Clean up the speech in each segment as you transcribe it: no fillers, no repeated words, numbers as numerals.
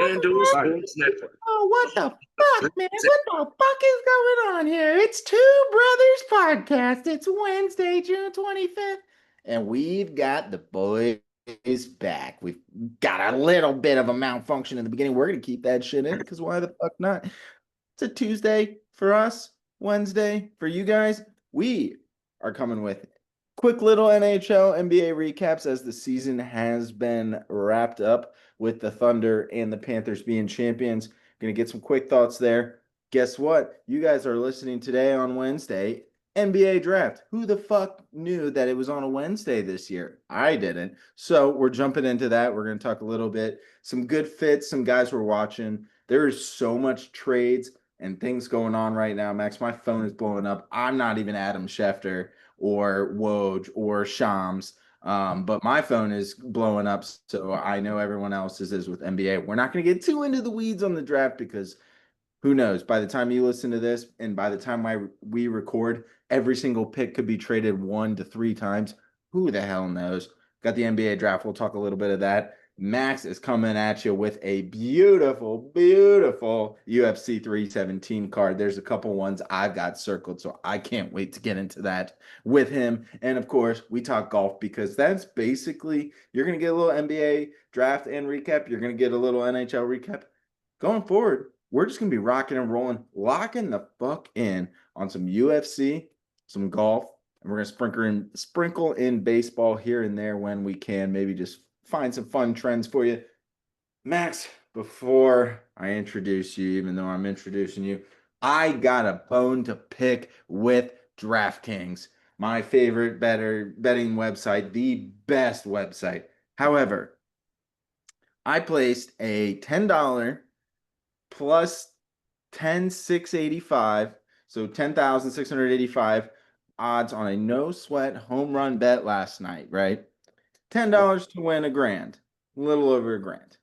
And do Sports Network. Oh, what the fuck, man? What the fuck is going on here? It's Two Brothers Podcast. It's Wednesday, June 25th, and we've got the boys back. We've got a little bit of a malfunction in the beginning. We're going to keep that shit in because why the fuck not? It's a Tuesday for us, Wednesday for you guys. We are coming with quick little NHL, NBA recaps as the season has been wrapped up with the Thunder and the Panthers being champions. Going to get some quick thoughts there. Guess what? You guys are listening today on Wednesday. NBA draft. Who the fuck knew that it was on a Wednesday this year? I didn't. So we're jumping into that. We're going to talk a little bit. Some good fits, some guys we're watching. There is so much trades and things going on right now, Max. My phone is blowing up. I'm not even Adam Schefter or Woj or Shams. But my phone is blowing up, so I know everyone else's is with NBA. We're not going to get too into the weeds on the draft because who knows? By the time you listen to this and by the time we record, every single pick could be traded 1 to 3 times. Who the hell knows? Got the NBA draft. We'll talk a little bit of that. Max is coming at you with a beautiful, beautiful UFC 317 card. There's a couple ones I've got circled, so I can't wait to get into that with him. And of course, we talk golf because that's basically you're going to get a little NBA draft and recap. You're going to get a little NHL recap. Going forward, we're just going to be rocking and rolling, locking the fuck in on some UFC, some golf, and we're going to sprinkle in baseball here and there when we can. Maybe just find some fun trends for you. Max, before I introduce you, even though I'm introducing you, I got a bone to pick with DraftKings, my favorite betting website, the best website. However, I placed a $10 plus 10,685, so 10,685 odds on a no sweat home run bet last night, right? $10 to win a grand, a little over a grand.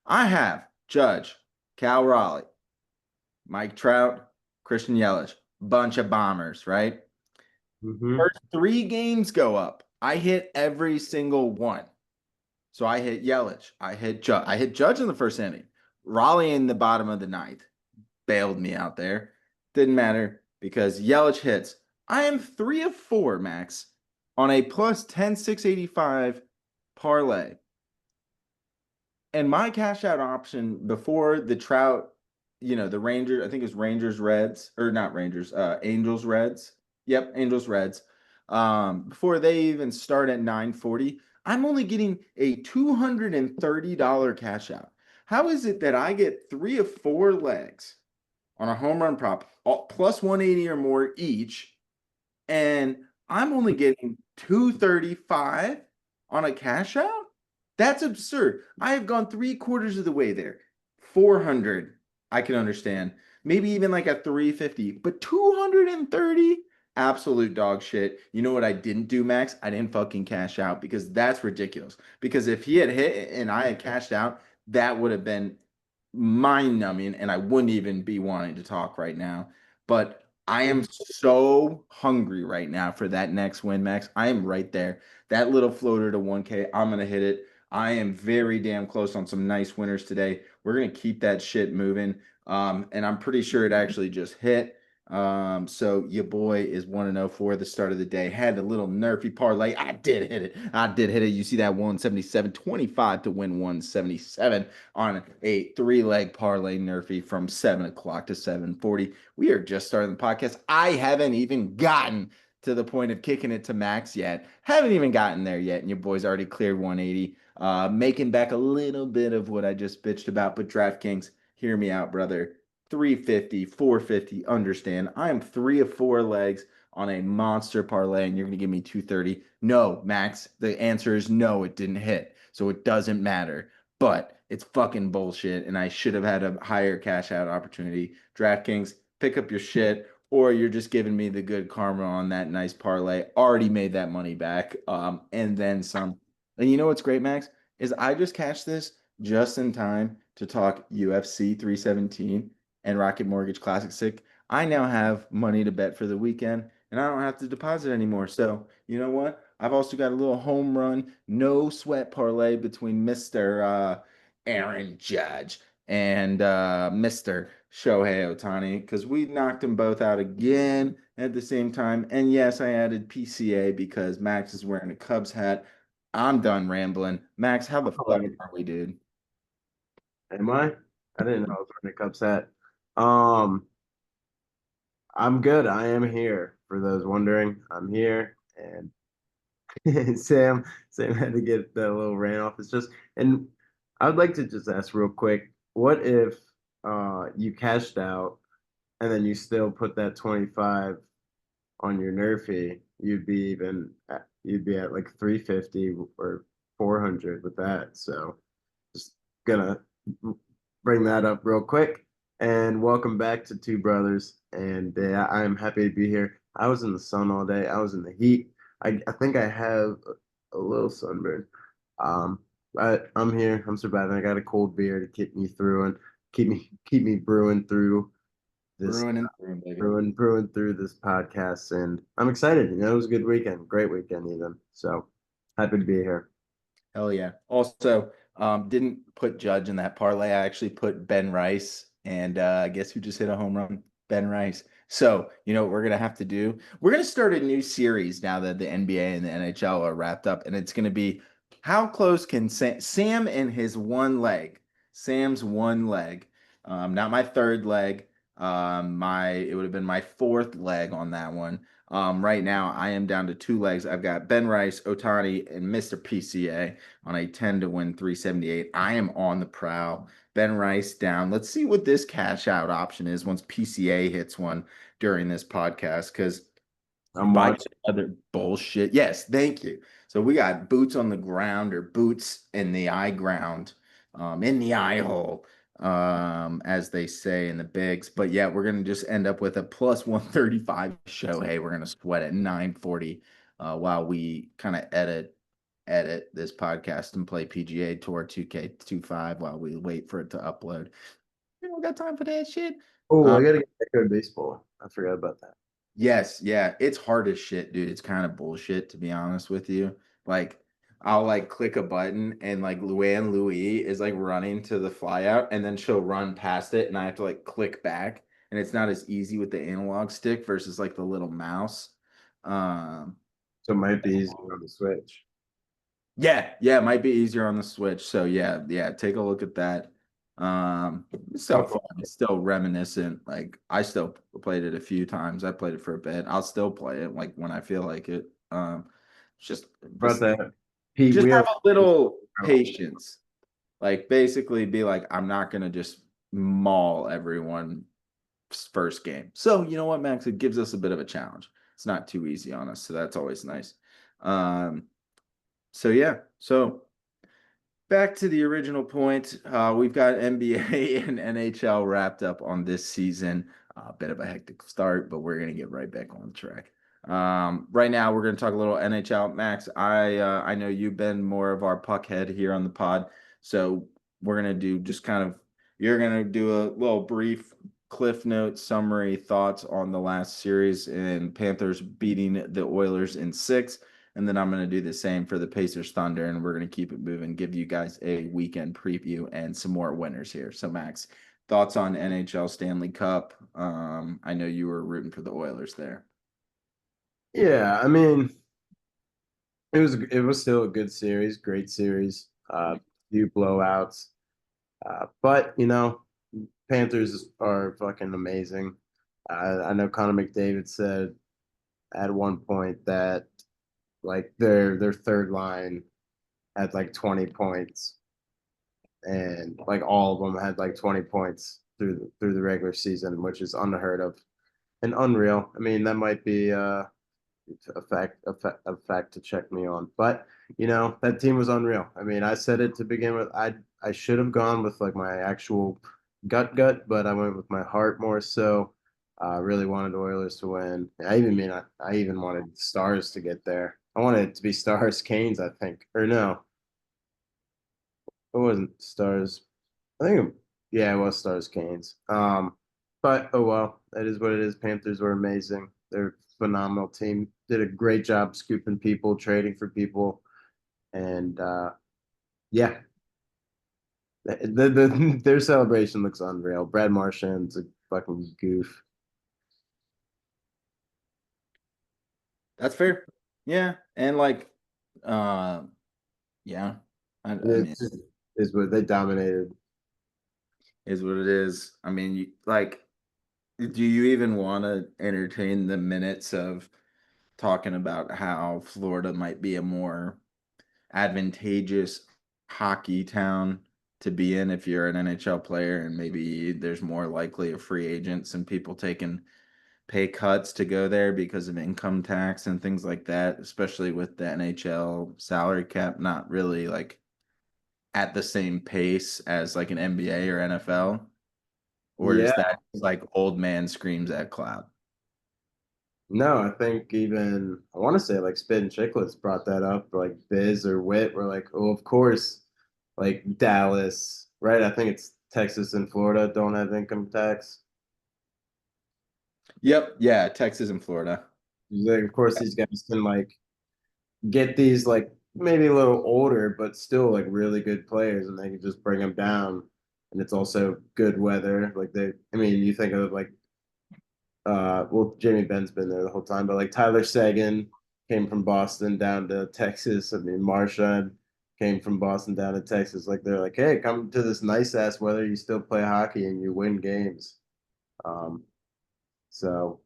I have Judge, Cal Raleigh, Mike Trout, Christian Yelich, bunch of bombers, right? Mm-hmm. First 3 games go up. I hit every single one. So I hit Yelich. I hit Judge in the first inning. Raleigh in the bottom of the ninth bailed me out there. Didn't matter because Yelich hits. I am 3 of 4, Max, on a plus 10,685 parlay. And my cash out option before the Trout, the Rangers, I think it's Rangers Reds, or not Rangers, Angels Reds. Yep, Angels Reds. Before they even start at 940, I'm only getting a $230 cash out. How is it that I get 3 of 4 legs on a home run prop, plus 180 or more each, and I'm only getting 235 on a cash out? That's absurd. I have gone 3/4 of the way there. 400, I can understand. Maybe even like a 350, but 230? Absolute dog shit. You know what I didn't do, Max? I didn't fucking cash out because that's ridiculous. Because if he had hit and I had cashed out, that would have been mind numbing and I wouldn't even be wanting to talk right now. But I am so hungry right now for that next win, Max. I am right there. That little floater to 1K, I'm going to hit it. I am very damn close on some nice winners today. We're going to keep that shit moving. And I'm pretty sure it actually just hit. So your boy is 1-0 for the start of the day. Had a little nerfy parlay. I did hit it. I did hit it. You see that 177, 25 to win 177 on a 3-leg parlay nerfy from 7 o'clock to 7:40. We are just starting the podcast. I haven't even gotten to the point of kicking it to Max yet. Haven't even gotten there yet. And your boy's already cleared 180. Making back a little bit of what I just bitched about. But DraftKings, hear me out, brother. 350, 450, understand. I am 3 of 4 legs on a monster parlay, and you're going to give me 230. No, Max, the answer is no, it didn't hit. So it doesn't matter. But it's fucking bullshit, and I should have had a higher cash out opportunity. DraftKings, pick up your shit, or you're just giving me the good karma on that nice parlay. Already made that money back, and then some. And you know what's great, Max? Is I just cashed this just in time to talk UFC 317 and Rocket Mortgage Classic Sick. I now have money to bet for the weekend, and I don't have to deposit anymore. So you know what? I've also got a little home run, no sweat parlay between Mr. Aaron Judge and Mr. Shohei Ohtani because we knocked them both out again at the same time. And yes, I added PCA because Max is wearing a Cubs hat. I'm done rambling. Max, how the fuck Oh, are we, dude? am I? I didn't know I was wearing a Cubs hat. Um, I'm good. I am here. For those wondering, I'm here. And Sam had to get that little rant off. It's just, and I'd like to just ask real quick, what if you cashed out and then you still put that 25 on your nerf fee? You'd be at like 350 or 400 with that. So just gonna bring that up real quick. And welcome back to Two Brothers. And I am happy to be here. I was in the sun all day. I was in the heat. I think I have a little sunburn. Um, but I'm here. I'm surviving. I got a cold beer to keep me through and keep me brewing through this Brewing and brewing, baby. brewing through this podcast. And I'm excited. It was a good weekend, great weekend even. So happy to be here. Hell yeah. Also, didn't put Judge in that parlay. I actually put Ben Rice, and guess who just hit a home run? Ben Rice. So, you know what we're gonna have to do? We're gonna start a new series now that the NBA and the NHL are wrapped up, and it's gonna be how close can Sam and his one leg, Sam's one leg, not my third leg, my it would have been my fourth leg on that one. Right now, I am down to two legs. I've got Ben Rice, Otani, and Mr. PCA on a 10 to win 378. I am on the prowl. Ben Rice down. Let's see what this cash out option is once PCA hits one during this podcast. Because I'm if I watching. get other bullshit, yes, thank you. So we got boots on the ground or boots in the eye ground, in the eye hole, as they say in the bigs. But yeah, we're gonna just end up with a plus 135 show. Hey, we're gonna sweat at 940 while we kind of edit this podcast and play PGA Tour 2K25 while we wait for it to upload. We don't got time for that shit. Oh, Um, I gotta get back to baseball. I forgot about that. Yes, yeah, it's hard as shit, dude. It's kind of bullshit to be honest with you. Like, I'll like click a button and like Luann Louis is like running to the flyout and then she'll run past it and I have to like click back and it's not as easy with the analog stick versus like the little mouse. Um, So it might be easier on the Switch. yeah, it might be easier on the Switch. So yeah, take a look at that. It's still Okay. fun. It's still reminiscent. Like I still played it a few times. I played it for a bit. I'll still play it like when I feel like it. Just About just that, Pete, just we have have a little patience. Like basically be like, I'm not gonna just maul everyone first game. So you know what, Max? It gives us a bit of a challenge. It's not too easy on us, so that's always nice. Um, so yeah, so back to the original point. We've got NBA and NHL wrapped up on this season. A bit of a hectic start, but we're gonna get right back on track. Right now, we're gonna talk a little NHL. Max, I know you've been more of our puck head here on the pod, so we're gonna do just kind of you're gonna do a little brief cliff note summary thoughts on the last series and Panthers beating the Oilers in six. And then I'm going to do the same for the Pacers Thunder, and we're going to keep it moving, give you guys a weekend preview and some more winners here. So, Max, thoughts on NHL Stanley Cup? I know you were rooting for the Oilers there. Yeah, I mean, it was still a good series, great series. Few blowouts. But Panthers are fucking amazing. I know Connor McDavid said at one point that like their third line had like 20 points, and like all of them had like 20 points through the regular season, which is unheard of and unreal. I mean, that might be a fact to check me on. But that team was unreal. I mean, I said it to begin with. I should have gone with like my actual gut, but I went with my heart more so. I really wanted the Oilers to win. I even wanted Stars to get there. I wanted it to be Stars Canes, I think. Or no, it wasn't Stars. I think yeah, it was Stars Canes. But oh well, that is what it is. Panthers were amazing. They're a phenomenal team. Did a great job scooping people, trading for people, and yeah, Their celebration looks unreal. Brad Marchand's a fucking goof. That's fair. Yeah, and like, uh, yeah, I mean, It's just is what they dominated. is what it is. I mean, like, do you even want to entertain the minutes of talking about how Florida might be a more advantageous hockey town to be in if you're an NHL player, and maybe there's more likely of free agents and people taking pay cuts to go there because of income tax and things like that, especially with the NHL salary cap not really like at the same pace as like an NBA or NFL? Or is Yeah, that like old man screams at cloud? no, I think even I want to say like Spit and Chicklets brought that up, like Biz or Wit were like, oh, of course, like Dallas, right? I think it's Texas and Florida don't have income tax. Yep. Yeah. Texas and Florida. Like, of course, these guys can like get these like maybe a little older, but still like really good players, and they can just bring them down. And it's also good weather. Like I mean, you think of like well, Jamie Benn's been there the whole time, but like Tyler Sagan came from Boston down to Texas. I mean, Marchand came from Boston down to Texas. Like they're like, hey, come to this nice ass weather. You still play hockey and you win games. Um, so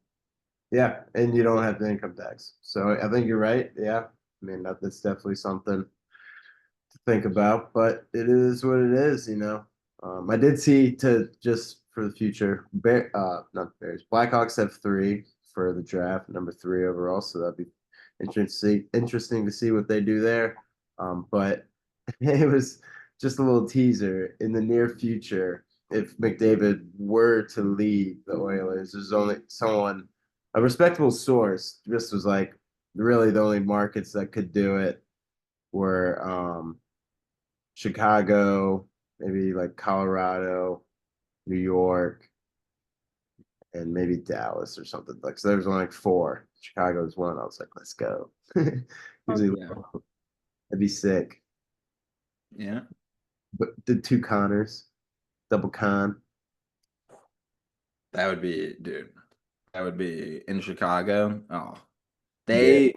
yeah, and you don't have the income tax. So I think you're right. Yeah, I mean that's definitely something to think about, but it is what it is, you know. I did see to just for the future, not Bears, Blackhawks have three for the draft, number three overall, so that'd be interesting to see what they do there. But it was just a little teaser in the near future. If McDavid were to lead the Oilers, there's only someone, a respectable source, just was like really the only markets that could do it were Chicago, maybe like Colorado, New York, and maybe Dallas or something. Like so, there was only like four. Chicago's one. I was like, let's go. Fuck Usually, yeah. that'd be sick. Yeah. But the two Connors, double con. That would be, dude. That would be in Chicago. Oh, Yeah, they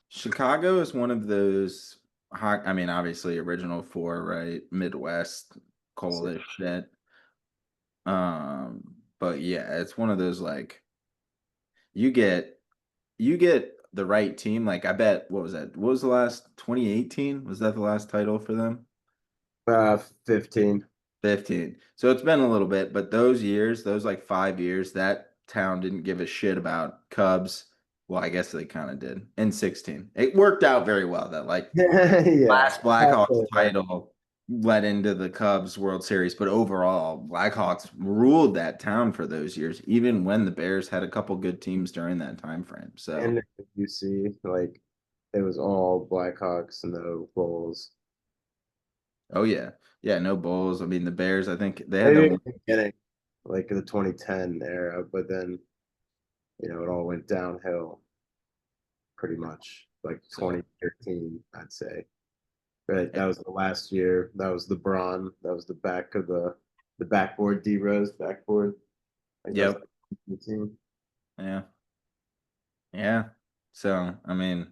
Chicago is one of those. I mean, obviously, original four, right? Midwest, sick. coldish shit. But yeah, it's one of those like you get you get the right team. Like I bet, what was that? What was the last 2018? Was that the last title for them? 15. 15. So it's been a little bit, but those years, those like 5 years, that town didn't give a shit about Cubs. Well, I guess they kind of did in 16. It worked out very well that like Yeah. last Blackhawks title led into the Cubs World Series, but overall, Blackhawks ruled that town for those years, even when the Bears had a couple good teams during that time frame. So, And you see, like, it was all Blackhawks, no Bulls. oh yeah, yeah, no Bulls. I mean, the Bears, I think they had Maybe the in the beginning, like the 2010 era, but then, it all went downhill pretty much like so 2013, I'd say. Right, yeah, that was the last year. That was the Braun. That was the back of the backboard, D Rose backboard. I think that was yep, like 18. yeah, yeah. So, I mean,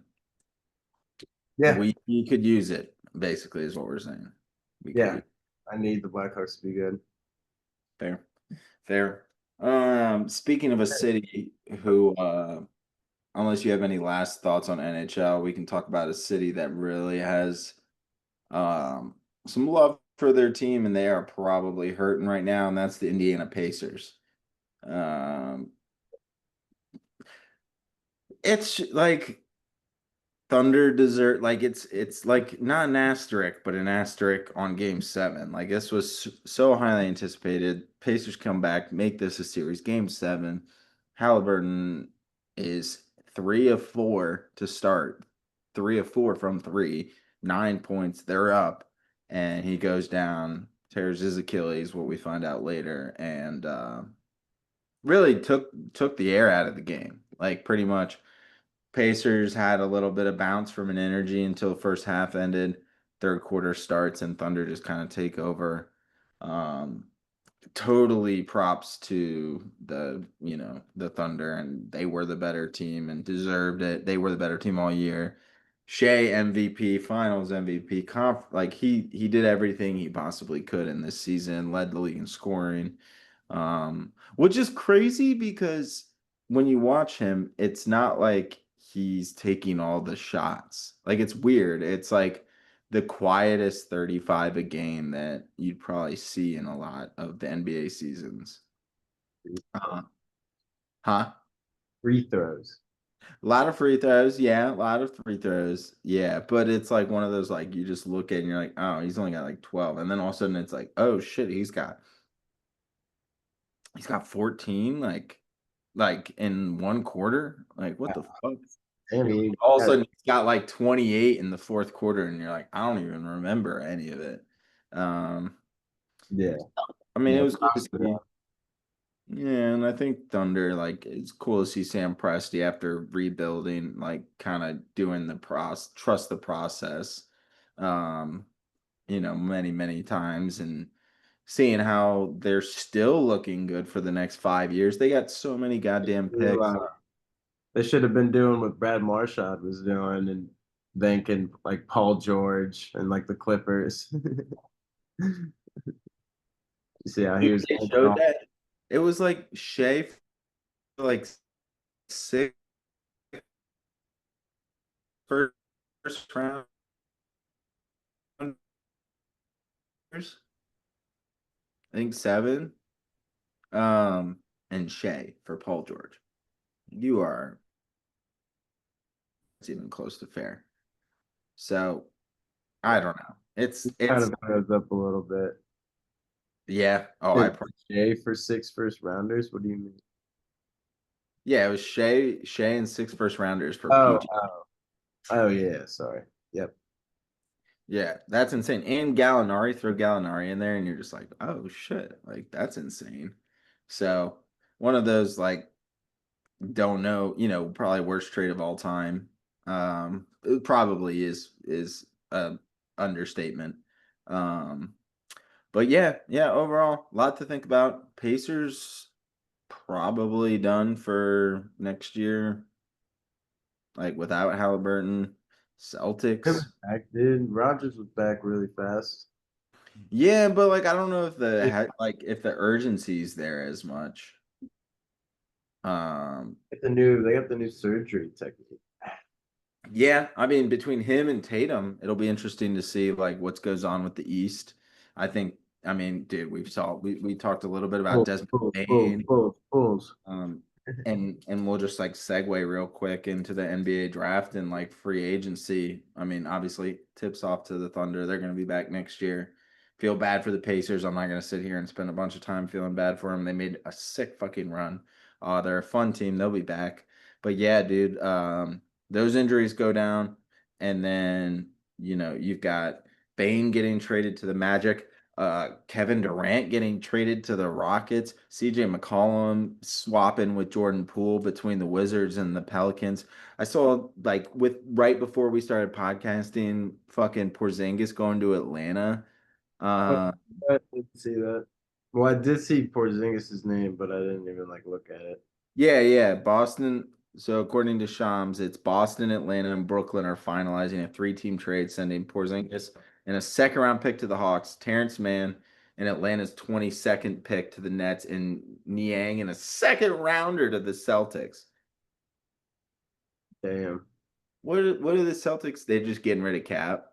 Yeah, we could use it, basically, is what we're saying. We could yeah. use I need the Blackhawks to be good. fair, fair. Speaking of a city who unless you have any last thoughts on NHL, we can talk about a city that really has um, some love for their team, and they are probably hurting right now, and that's the Indiana Pacers. Um, it's like Thunder desert, like it's like not an asterisk, but an asterisk on Game 7. Like this was so highly anticipated. Pacers come back, make this a series. Game 7, Halliburton is 3 of 4 to start, 3 of 4 from three, 9 points. They're up, and he goes down, tears his Achilles. What we find out later, and really took the air out of the game. Like pretty much Pacers had a little bit of bounce from an energy until the first half ended. Third quarter starts and Thunder just kind of take over. Um, totally props to the Thunder, and they were the better team and deserved it. They were the better team all year. Shea MVP, Finals MVP, like he did everything he possibly could in this season, led the league in scoring. Which is crazy because when you watch him, it's not like he's taking all the shots. Like it's weird. It's like the quietest 35 a game that you'd probably see in a lot of the NBA seasons. Uh, huh? Free throws. A lot of free throws, yeah, a lot of free throws, yeah. But it's like one of those like you just look at it and you're like, oh, he's only got like 12, and then all of a sudden it's like, oh shit, he's got 14, like in one quarter. Like what the fuck? Damn, he All of a had, sudden he's got like 28 in the fourth quarter, and you're like, I don't even remember any of it. Um, yeah, I mean, it yeah. was cool to Props to see. Yeah, and I think Thunder, like, it's cool to see Sam Presti after rebuilding, like, kind of doing the trust the process, um, many, many times, and seeing how they're still looking good for the next 5 years. They got so many goddamn them. picks. They should have been doing what Brad Marchand was doing and thanking like Paul George and like the Clippers. You see how he was They hanging showed off. that it was like Shea, for like six first rounders, I think seven, and Shea for Paul George. You are it's even close to fair. So I don't know. He kind It's of goes up a little bit. yeah. Oh, I Did probably Jay for six first rounders? What do you mean? yeah. It was Shea and six first rounders for Oh, PG. oh yeah, sorry. Yep. Yeah, that's insane. And Gallinari, throw Gallinari in there, and you're just like, oh shit, like that's insane. So one of those like don't know, probably worst trade of all time. It probably is a understatement. Um, but yeah, yeah, overall, a lot to think about. Pacers probably done for next year, like without Halliburton. Him Celtics. back, dude. Rogers was back really fast. Yeah, but like I don't know if Get if the urgency's there as much. Um, they got the new surgery technique. Yeah, I mean, between him and Tatum, it'll be interesting to see like what goes on with the East. I think, I mean, dude, we talked a little bit about Pulls, Desmond pulls, pulls, Bain. pulls, pulls. Um, and we'll just like segue real quick into the NBA draft and like free agency. I mean, obviously, tips off to the Thunder. They're going to be back next year. Feel bad for the Pacers. I'm not going to sit here and spend a bunch of time feeling bad for them. They made a sick fucking run. They're a fun team. They'll be back. But yeah, dude, those injuries go down, and then you've got Bain getting traded to the Magic, Kevin Durant getting traded to the Rockets, CJ McCollum swapping with Jordan Poole between the Wizards and the Pelicans. I saw like with right before we started podcasting, fucking Porzingis going to Atlanta. Oh, Uh, I didn't see that. Well, I did see Porzingis' name, but I didn't even like look at it. yeah, yeah, Boston. So according to Shams, it's Boston, Atlanta, and Brooklyn are finalizing a three-team trade, sending Porzingis and a second-round pick to the Hawks, Terrence Mann and Atlanta's 22nd pick to the Nets, and Niang and a second rounder to the Celtics. Damn, What are the Celtics? They're just getting rid of Cap.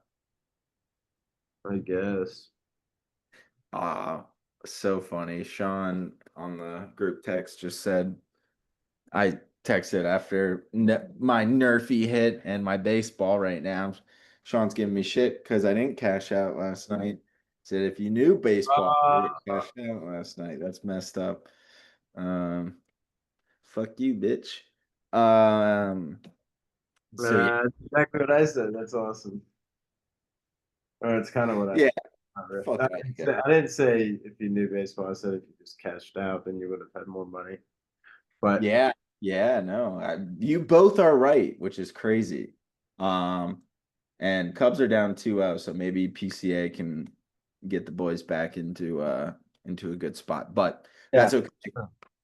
I guess. Ah, so funny. Sean on the group text just said I texted after my Nerfy hit and my baseball right now. Sean's giving me shit because I didn't cash out last night. Said if you knew baseball, you would have cashed out last night. That's messed up. Um, fuck you, bitch. Um, so yeah, That's exactly what I said. That's awesome. Or it's kind of what yeah, I read. fuck out of here. I didn't say if you knew baseball. I said if you just cashed out, then you would have had more money. But Yeah, yeah, no, you both are right, which is crazy. Um, and Cubs are down 2-0, so maybe PCA can. get the boys back into a good spot. But Yeah. that's okay.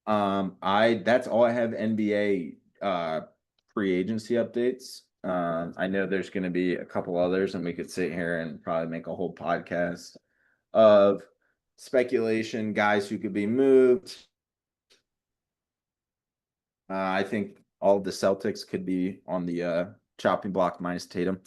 I that's all I have NBA free agency updates. I know there's going to be a couple others, and we could sit here and probably make a whole podcast of speculation, guys who could be moved. I think all of the Celtics could be on the chopping block minus Tatum.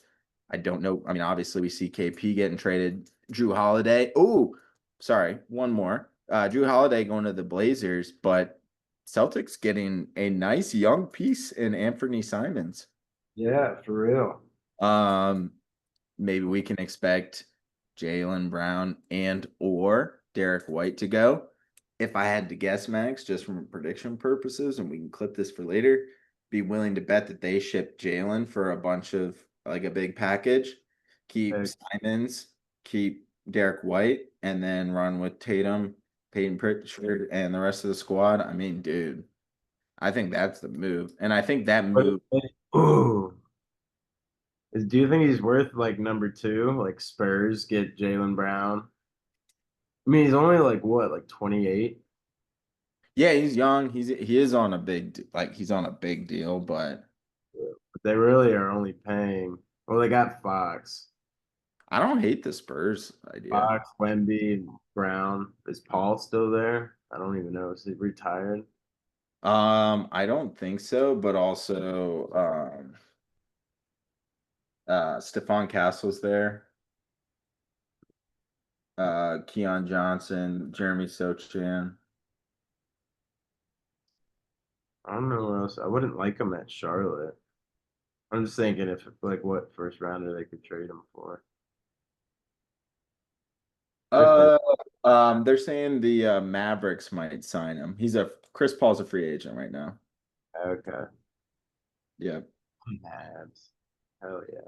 I don't know. I mean, obviously we see KP getting traded. Drew Holiday. Oh, sorry, one more. Drew Holiday going to the Blazers, but Celtics getting a nice young piece in Anthony Simons. Yeah, for real. Um, maybe we can expect Jaylen Brown and or Derek White to go. If I had to guess, Max, just from prediction purposes, and we can clip this for later, be willing to bet that they ship Jalen for a bunch of like a big package, keep Hey, Simons, keep Derek White, and then run with Tatum, Peyton Pritchard, and the rest of the squad. I mean, dude, I think that's the move. And I think that but move. ooh, do you think he's worth like number two? Like Spurs get Jalen Brown. I mean, he's only like what, like 28? Yeah, he's young. He is on a he's on a big deal, but But they really are only paying. Well, they got Fox. I don't hate the Spurs idea. Fox, Wemby, Brown. Is Paul still there? I don't even know. Is he retired? I don't think so, but also Stephon Castle's there. Keon Johnson, Jeremy Sochan. I don't know where else. I wouldn't like him at Charlotte. I'm just thinking if like what first rounder they could trade him for. If they Uh they're saying the Mavericks might sign him. Chris Paul's a free agent right now. okay. Yeah. Mavs. Hell yeah.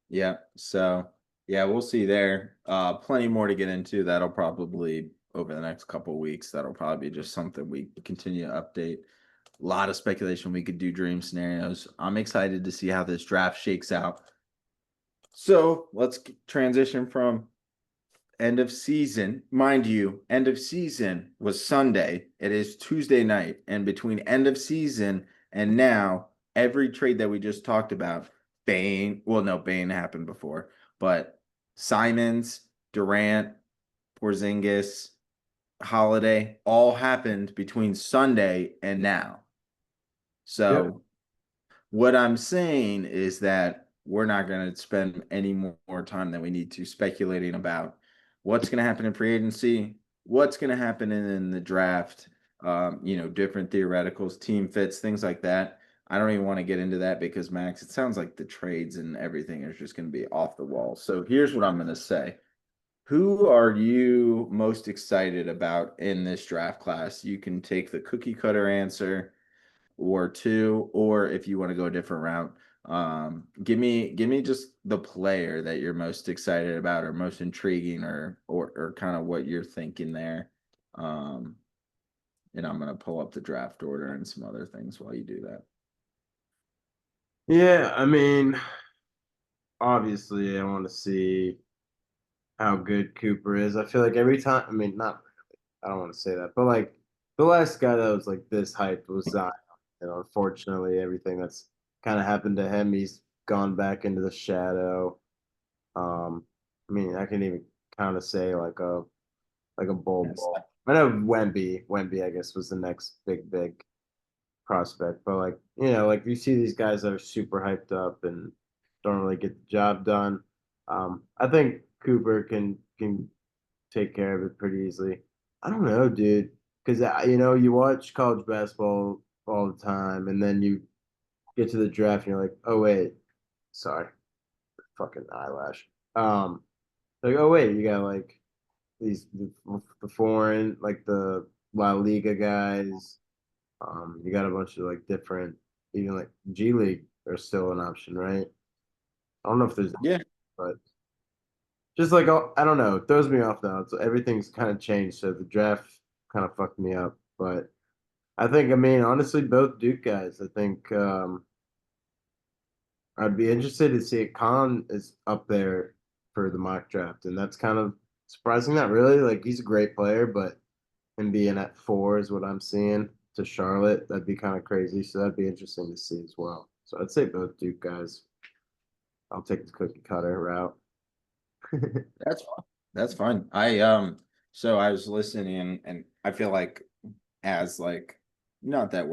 Yeah. So yeah, we'll see there. Plenty more to get into. That'll probably over the next couple of weeks. That'll probably be just something we continue to update. A lot of speculation. We could do dream scenarios. I'm excited to see how this draft shakes out. So let's transition from end of season. Mind you, end of season was Sunday. It is Tuesday night. And between end of season and now, every trade that we just talked about, well, no, Bain happened before, but Simons, Durant, Porzingis, Holiday all happened between Sunday and now. Yep. So what I'm saying is that we're not going to spend any more time than we need to speculating about what's going to happen in free agency, what's going to happen in the draft, different theoreticals, team fits, things like that. I don't even want to get into that because, Max, it sounds like the trades and everything is just going to be off the wall. So here's what I'm going to say. Who are you most excited about in this draft class? You can take the cookie cutter answer or two, or if you want to go a different route, give me just the player that you're most excited about or most intriguing or kind of what you're thinking there. Um, and I'm gonna pull up the draft order and some other things while you do that. Yeah, I mean, obviously I want to see how good Cooper is. I feel like every time, I mean, not, I don't want to say that, but like the last guy that was like this hyped was Zion. Unfortunately, everything that's kind of happened to him, he's gone back into the shadow. Um, I mean, I can even kind of say like a bull Yes. ball. I know Wemby, I guess, was the next big prospect, but like like you see these guys that are super hyped up and don't really get the job done. I think Cooper can take care of it pretty easily. I don't know, dude, because you watch college basketball all the time, and then you get to the draft and you're like, oh wait, sorry, fucking eyelash. Like oh wait, you got like the foreign like the La Liga guys. You got a bunch of like different, even like G League are still an option, right? I don't know if there's, Yeah. but just like I don't know, it throws me off now. It's everything's kind of changed, so the draft kind of fucked me up. But I think, I mean, honestly, both Duke guys. I think I'd be interested to see if Khan is up there for the mock draft, and that's kind of surprising. Not really. Like he's a great player, but him being at 4 is what I'm seeing to Charlotte. That'd be kind of crazy. So that'd be interesting to see as well. So I'd say both Duke guys. I'll take the cookie cutter route. That's fine. That's fine. So I was listening and I feel like as like not that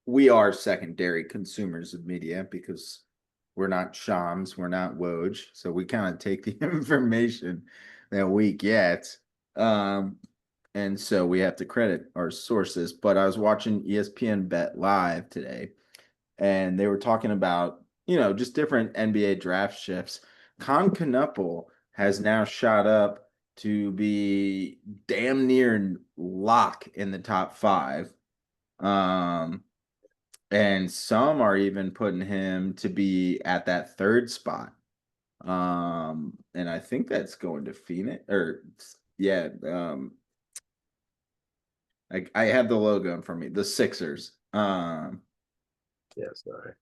we are secondary consumers of media because we're not Shams, we're not Woj, so we kind of take the information that we get. Um and so we have to credit our sources. But I was watching ESPN Bet Live today and they were talking about, just different NBA draft shifts. Con has now shot up to be damn near lock in the top five. Um, and some are even putting him to be at that third spot. And I think that's going to Phoenix or yeah, I have the logo in front of me, the Sixers. Yeah, sorry.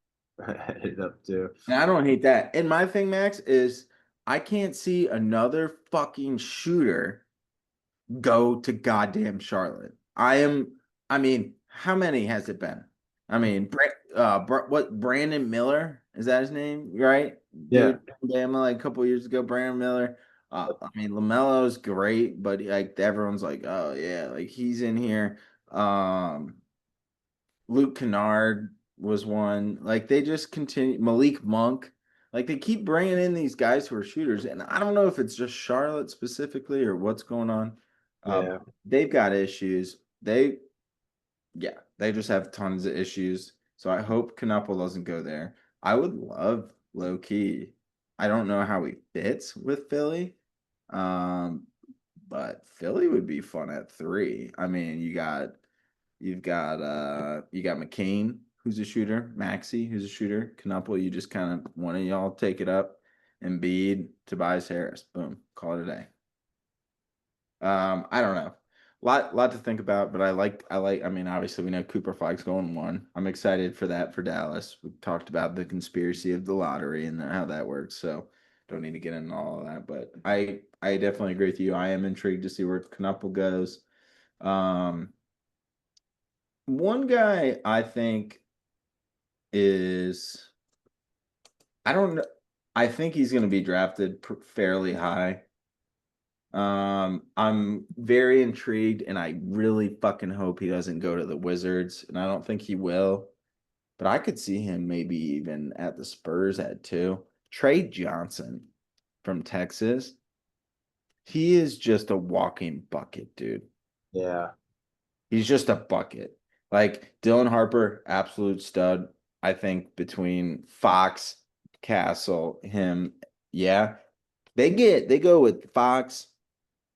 I had it up too. And I don't hate that. And my thing, Max, is I can't see another fucking shooter go to goddamn Charlotte. I mean, how many has it been? I mean, what Brandon Miller is that his name, right? Yeah, Dude, Bama like a couple years ago, Brandon Miller. I mean, LaMelo's great, but like everyone's like, oh yeah, like he's in here. Luke Kennard was one. Like they just continue. Malik Monk. Like they keep bringing in these guys who are shooters, and I don't know if it's just Charlotte specifically or what's going on. yeah, They've got issues. Yeah, they just have tons of issues. So I hope Knuppel doesn't go there. I would love low key. I don't know how he fits with Philly, um, but Philly would be fun at three. I mean, you got McCain, who's a shooter, Maxey, who's a shooter, Knuppel, you just kind of one of y'all take it up. Embiid, Tobias Harris. Boom. Call it a day. I don't know. Lot to think about, but I mean, obviously we know Cooper Flag's going one. I'm excited for that for Dallas. We talked about the conspiracy of the lottery and how that works, so don't need to get into all of that. But I definitely agree with you. I am intrigued to see where Knuppel goes. Um, One guy I think is I don't know. I think he's going to be drafted fairly high. I'm very intrigued, and I really fucking hope he doesn't go to the Wizards, and I don't think he will. But I could see him maybe even at the Spurs at two. Trey Johnson from Texas. He is just a walking bucket, dude. yeah, He's just a bucket. Like Dylan Harper, absolute stud. I think between Fox, Castle, him, yeah. They go with Fox,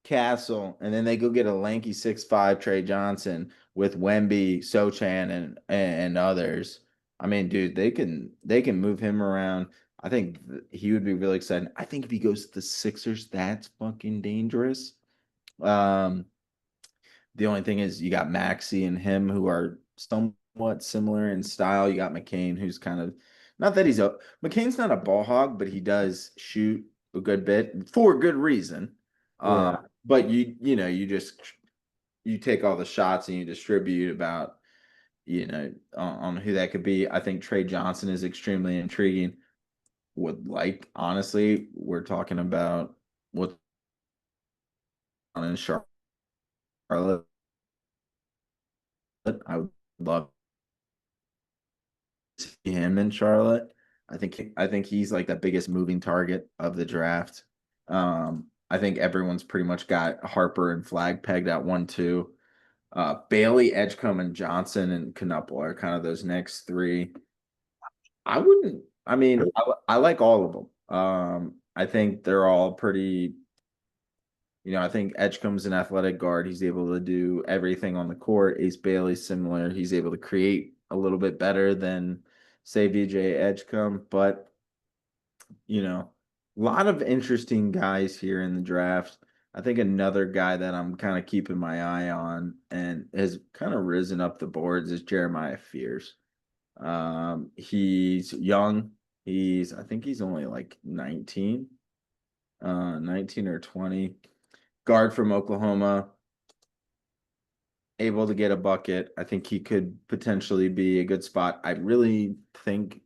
Castle, and then they go get a lanky 6'5" Trey Johnson with Wemby, Sochan, and others. I mean, dude, they can move him around. I think he would be really exciting. I think if he goes to the Sixers, that's fucking dangerous. Um, the only thing is you got Maxi and him who are somewhat similar in style. You got McCain who's kind of not that he's a McCain's not a ball hog, but he does shoot a good bit for good reason. yeah, But you take all the shots and you distribute about on who that could be. I think Trey Johnson is extremely intriguing. Would like honestly, we're talking about what's on in Charlotte. I would love to see him in Charlotte. I think he's like the biggest moving target of the draft. I think everyone's pretty much got Harper and Flag pegged at 1, 2. Bailey, Edgecombe, and Johnson and Knuppel are kind of those next three. I wouldn't. I mean, I like all of them. I think they're all pretty. I think Edgecombe's an athletic guard. He's able to do everything on the court. Ace Bailey's similar. He's able to create a little bit better than, say, VJ Edgecombe. But, a lot of interesting guys here in the draft. I think another guy that I'm kind of keeping my eye on and has kind of risen up the boards is Jeremiah Fears. He's young. I think he's only like 19. 19 or 20. Guard from Oklahoma, able to get a bucket. I think he could potentially be a good spot. I really think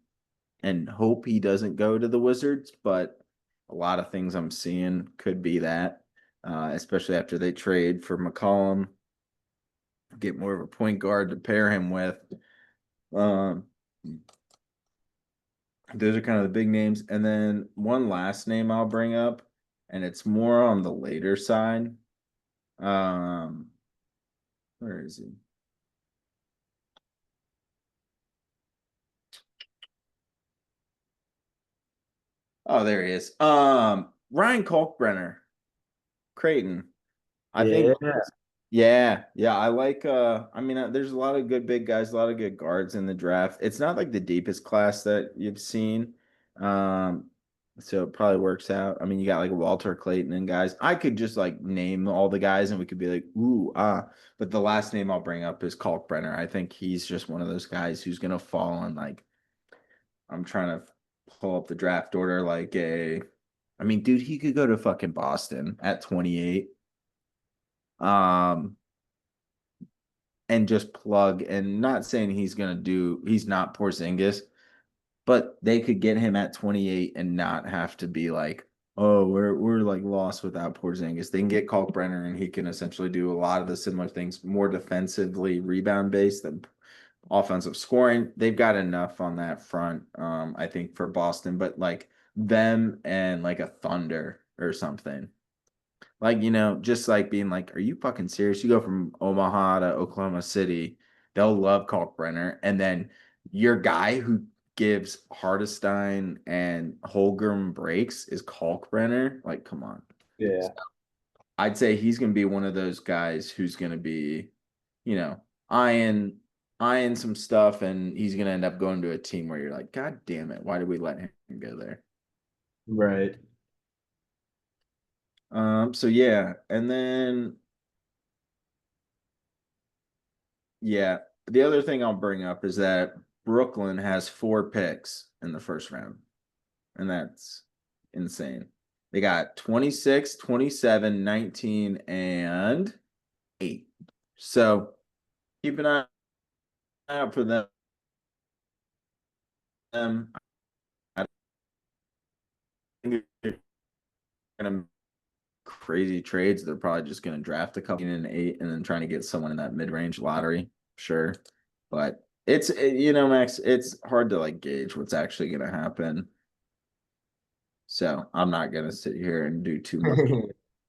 and hope he doesn't go to the Wizards, but a lot of things I'm seeing could be that, especially after they trade for McCollum, get more of a point guard to pair him with. Um, those are kind of the big names. And then one last name I'll bring up, and it's more on the later side. Um, where is he? Oh, there he is. Ryan Kalkbrenner, Creighton. I think Yeah, yeah, I like I mean there's a lot of good big guys, a lot of good guards in the draft. It's not like the deepest class that you've seen. Um so it probably works out. I mean, you got like Walter Clayton and guys. I could just like name all the guys and we could be like, ooh, ah. But the last name I'll bring up is Kalkbrenner. I think he's just one of those guys who's gonna fall on like I'm trying to pull up the draft order like a I mean, dude, he could go to fucking Boston at 28. Um and just plug and not saying he's not Porzingis, but they could get him at 28 and not have to be like, oh, we're like lost without Porzingis. They can get Kalkbrenner and he can essentially do a lot of the similar things, more defensively rebound based than offensive scoring. They've got enough on that front, I think, for Boston, but like them and like a Thunder or something. Like, just like being like, are you fucking serious? You go from Omaha to Oklahoma City, they'll love Kalkbrenner. And then your guy who gives Hardestein and Holmgren breaks is Kalkbrenner. Like, come on. yeah, I'd say he's going to be one of those guys who's going to be, you know, eyeing eyeing some stuff, and he's going to end up going to a team where you're like, God damn it, why did we let him go there? right. So yeah, and then yeah. The other thing I'll bring up is that Brooklyn has 4 picks in the first round, and that's insane. They got 26, 27, 19, and 8. So keep an eye out for them. I think they're going to crazy trades. They're probably just going to draft a couple in an 8 and then trying to get someone in that mid-range lottery. Sure. But Max, it's hard to like gauge what's actually going to happen. So I'm not gonna sit here and do too much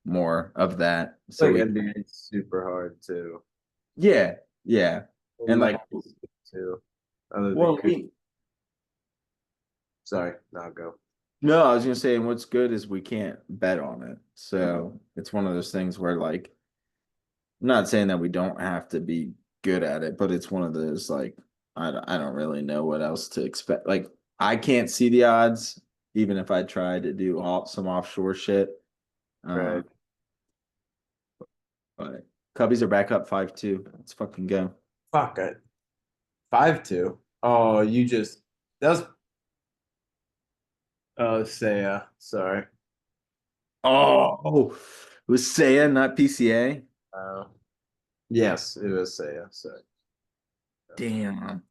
more of that. So Like we, NBA is super hard too. yeah, yeah, and And like, too. Other than well, Coop. Sorry, now go. no, I was gonna say, and what's good is we can't bet on it. So it's one of those things where, like, I'm not saying that we don't have to be good at it, but it's one of those like, I don't really know what else to expect. Like, I can't see the odds, even if I tried to do some offshore shit. Uh, Right. but Cubbies are back up 5-2. Let's fucking go. Fuck it. 5-2. Oh, you just that was Saya. Sorry. Oh, it was Saya, not PCA. Uh, yes, it was Saya. Sorry. Damn.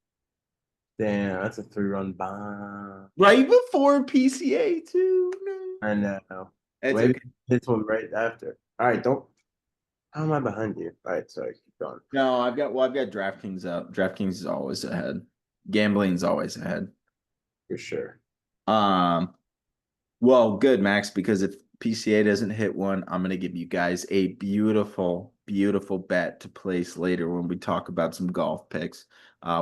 Damn, that's a 3-run bomb. Right before PCA too. No. I know. It's Maybe okay. this one right after. All right, don't. How am I behind you? All right, sorry, keep going. No, I've got DraftKings up. DraftKings is always ahead. Gambling's always ahead. For sure. Um, Well, good, Max, because if PCA doesn't hit one, I'm going to give you guys a beautiful, beautiful bet to place later when we talk about some golf picks.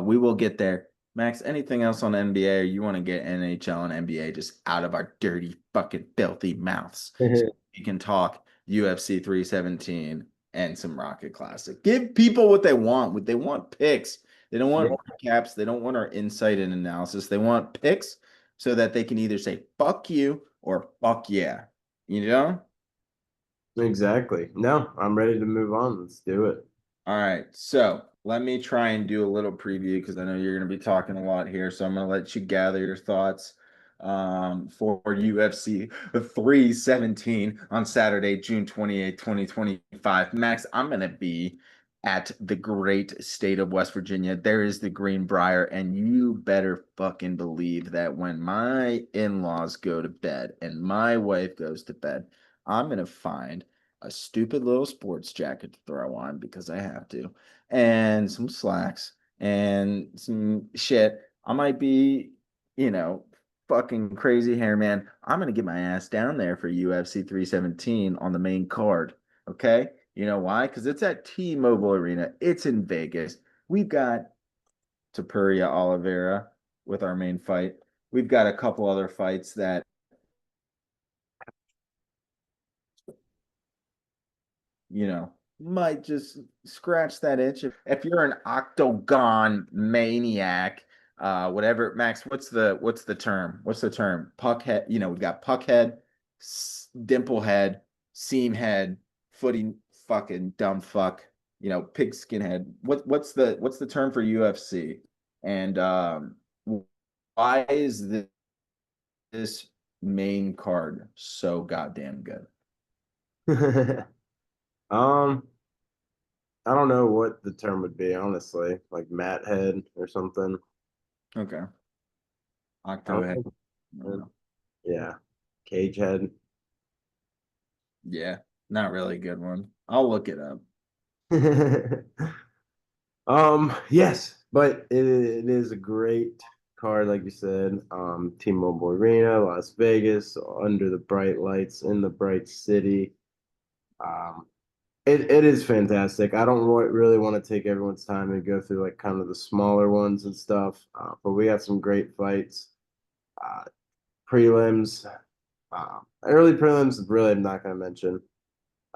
We will get there. Max, anything else on NBA or you want to get NHL and NBA just out of our dirty, fucking filthy mouths so we can talk UFC 317 and some Rocket Classic? Give people what they want. What they want picks. They don't Yeah, want recaps. They don't want our insight and analysis. They want picks so that they can either say fuck you or fuck yeah. You know? exactly. No, I'm ready to move on. Let's do it. All right. So let me try and do a little preview because I know you're going to be talking a lot here. So I'm going to let you gather your thoughts. for UFC 317 on Saturday, June 28th, 2025. Max, I'm going to be at the great state of West Virginia. There is the Greenbrier, and you better fucking believe that when my in-laws go to bed and my wife goes to bed, I'm going to find a stupid little sports jacket to throw on because I have to, and some slacks and some shit. I might be, you know, fucking crazy hair, man. I'm gonna get my ass down there for UFC 317 on the main card. Okay. You know why? Because it's at T-Mobile Arena. It's in Vegas. We've got Tapuria Oliveira with our main fight. We've got a couple other fights that might just scratch that itch. If you're an octagon maniac, whatever, Max, what's the term? What's the term? Puckhead, we've got puckhead, dimple head, seam head, footy fucking dumb fuck, pigskin head. What's the term for UFC? And why is this main card so goddamn good? Um, I don't know what the term would be, honestly, like mat head or something. Okay. I Octo don't head. know. I don't Man. know. Yeah, cage head. Yeah, not really a good one. I'll look it up. Yes, but it is a great card, like you said. T-Mobile Arena, Las Vegas, under the bright lights in the bright city. Um, it is fantastic. I don't really want to take everyone's time and go through like kind of the smaller ones and stuff, but we got some great fights. Uh, Prelims, early prelims, really, I'm not going to mention.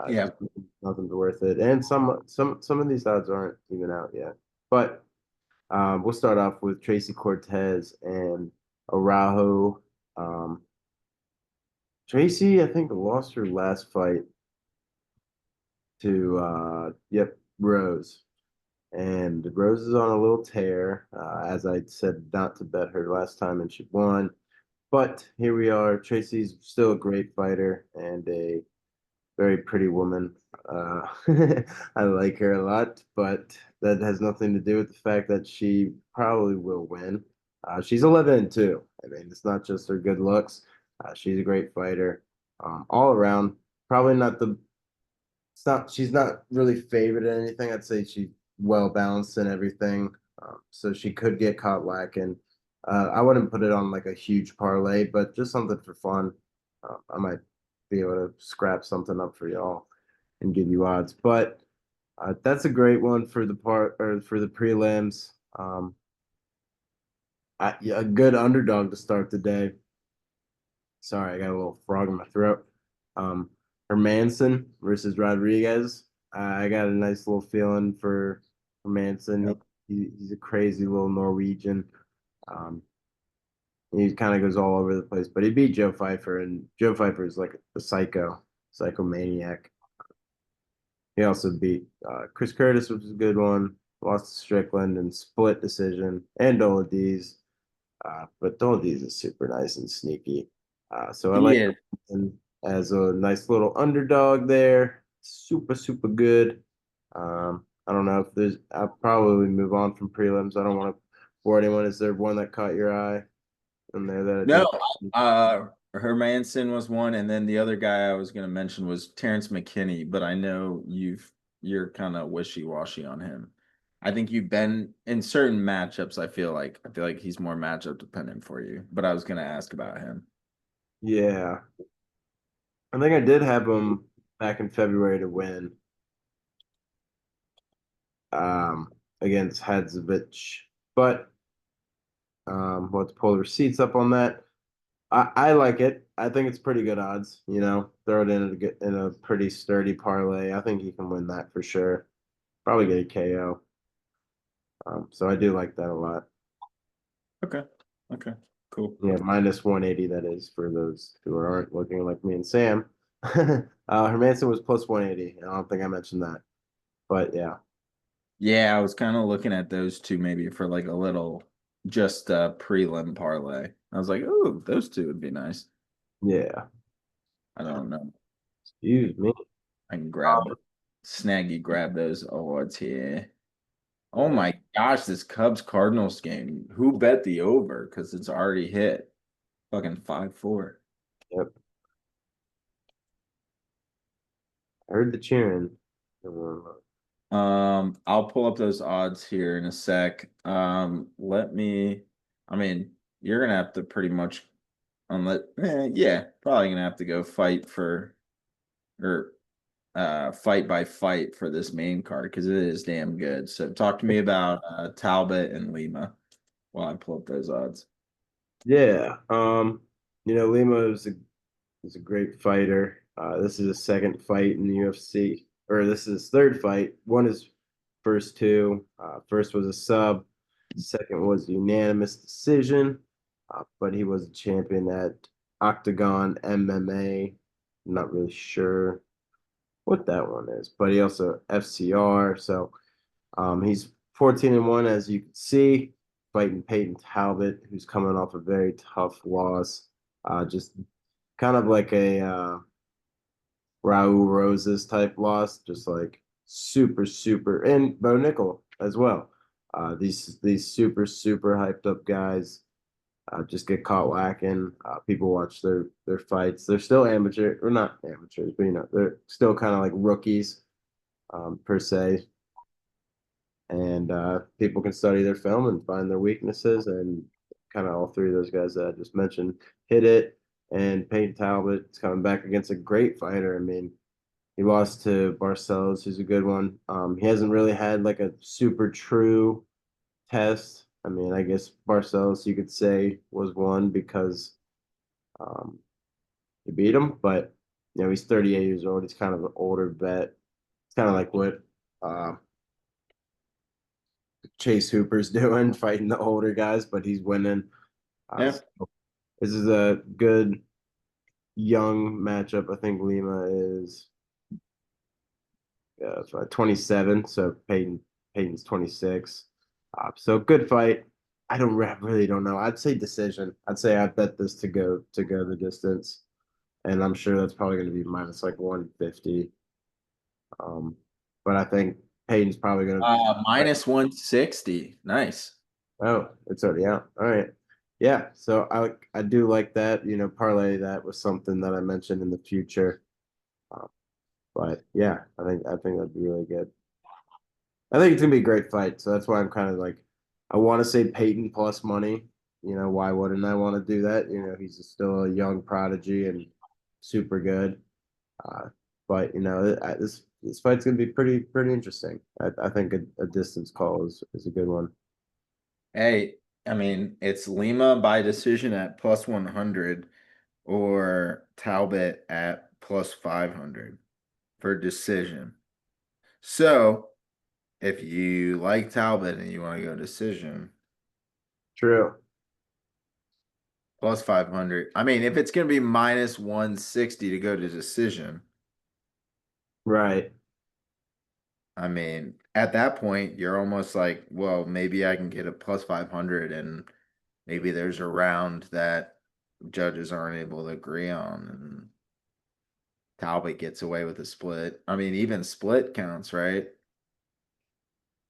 Yeah. Just nothing's worth it, and some of these odds aren't even out yet. But we'll start off with Tracy Cortez and Araujo. Um, Tracy, I think, lost her last fight to Rose. And Rose is on a little tear. As I said, not to bet her last time, and she won. But here we are. Tracy's still a great fighter and a very pretty woman. Uh, I like her a lot, but that has nothing to do with the fact that she probably will win. She's 11-2. I mean, it's not just her good looks. She's a great fighter, all around. Probably not the. It's not. She's not really favored in anything. I'd say she's well balanced in everything. So she could get caught lacking. I wouldn't put it on like a huge parlay, but just something for fun. I might be able to scrap something up for y'all and give you odds. But that's a great one for the part or for the prelims. Yeah, a good underdog to start the day. Sorry, I got a little frog in my throat. Um, Hermanson versus Rodriguez. I got a nice little feeling for Hermanson. Yep. He's a crazy little Norwegian. Um, he kind of goes all over the place, but he beat Joe Pfeiffer, and Joe Pfeiffer is like a psychomaniac. He also beat Chris Curtis, which is a good one. Lost to Strickland and split decision, and Doladiz. But Doladiz is super nice and sneaky. So I He like is. him as a nice little underdog there. Super, super good. I don't know if there's. I'll probably move on from prelims. I don't want to bore anyone. Is there one that caught your eye in there that I No, didn't? Hermanson was one, and then the other guy I was going to mention was Terrence McKinney, but I know you're kind of wishy-washy on him. I think you've been in certain matchups. I feel like he's more matchup dependent for you, but I was going to ask about him. Yeah, I think I did have him back in February to win um, against Hadzovic, but we'll have to pull the receipts up on that. I like it. I think it's pretty good odds. Throw it in a pretty sturdy parlay. I think he can win that for sure. Probably get a KO. So I do like that a lot. Okay. Okay. Cool. Yeah, minus 180 that is for those who aren't looking like me and Sam. Hermanson was plus 180. I don't think I mentioned that, but yeah. Yeah, I was kind of looking at those two maybe for like a little just prelim parlay. I was like, oh, those two would be nice. Yeah. I don't know. Excuse me. I can grab those odds here. Oh Yeah. my gosh, this Cubs Cardinals game. Who bet the over? Because it's already hit. Fucking 5-4. Yep. I heard the cheering. I'll pull up those odds here in a sec. I mean, you're gonna have to pretty much yeah, probably gonna have to go or fight by fight for this main card because it is damn good. So talk to me about Talbot and Lima while I pull up those odds. Yeah. Lima is a great fighter. This is his second fight in the UFC, or this is his third fight. One is first two. First was a sub. Second was unanimous decision. But he was a champion at Octagon MMA. I'm not really sure what that one is, but he also FCR. So he's 14-1, as you can see, fighting Peyton Talbot, who's coming off a very tough loss. Just kind of like a Raul Roses type loss, just like super, super, and Bo Nickel as well. These super, super hyped up guys just get caught lacking. People watch their fights. They're still amateur, or not amateurs, but they're still kind of like rookies per se. And people can study their film and find their weaknesses. And kind of all three of those guys that I just mentioned hit it. And Peyton Talbot is coming back against a great fighter. I mean, he lost to Barcelos, who's a good one. He hasn't really had like a super true test. I mean, I guess Barcelos, you could say, was one because um, he beat him, but he's 38 years old. He's kind of an older vet. It's kind of like what uh, Chase Hooper's doing, fighting the older guys, but he's winning. Yeah. So this is a good young matchup. I think Lima is 27, so Peyton's 26. So good fight. Really don't know. I'd say decision. I'd say I bet this to go the distance, and I'm sure that's probably going to be minus like 150. Um, but I think Peyton's probably going to. Minus 160. Nice. Oh, it's already out. All right. Yeah. So I do like that. Parlay that with something that I mentioned in the future. Uh, but yeah, I think that'd be really good. I think it's gonna be a great fight. So that's why I'm kind of like, I want to say Peyton plus money. Why wouldn't I want to do that? He's still a young prodigy and super good. Uh, but this fight's gonna be pretty interesting. I think a distance call is a good one. Hey, I mean, it's Lima by decision at plus 100 or Talbot at plus 500 for decision. So if you like Talbot and you want to go decision, True. plus 500. I mean, if it's going to be minus 160 to go to decision, Right. I mean, at that point, you're almost like, well, maybe I can get a plus 500 and maybe there's a round that judges aren't able to agree on and Talbot gets away with a split. I mean, even split counts, right?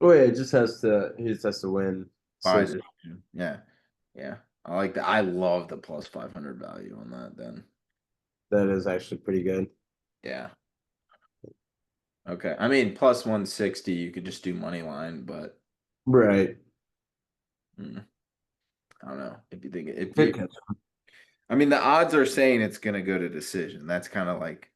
Oh yeah, he just has to win. By So decision. Yeah. Yeah. I like that. I love the plus 500 value on that then. that is actually pretty good. Yeah. Okay. I mean, plus 160, you could just do money line, but Right. mm, I don't know. If you think if Good you, catch. I mean, the odds are saying it's going to go to decision. That's kind of like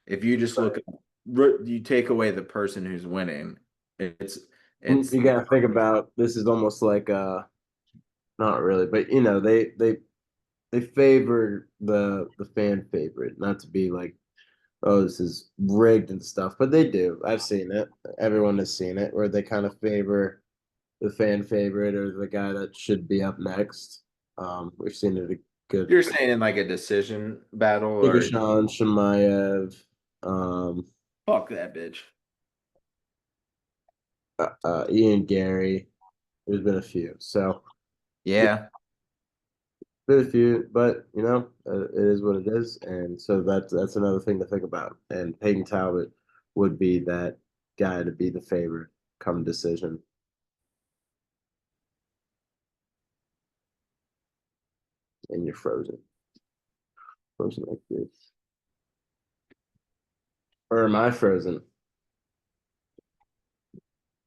if you just look, you take away the person who's winning, it's, it's, You gotta think about this is almost like not really, but they favor the fan favorite, not to be like, oh, this is rigged and stuff, but they do. I've seen it. Everyone has seen it where they kind of favor the fan favorite or the guy that should be up next. We've seen it a good you're saying in like a decision battle or Igashan, Shemaev, um, fuck that bitch. Ian Gary. There's been a few. So yeah, Yeah. Been a few, but it is what it is, and so that's another thing to think about. And Peyton Talbot would be that guy to be the favorite come decision, and you're frozen like this, or am I frozen?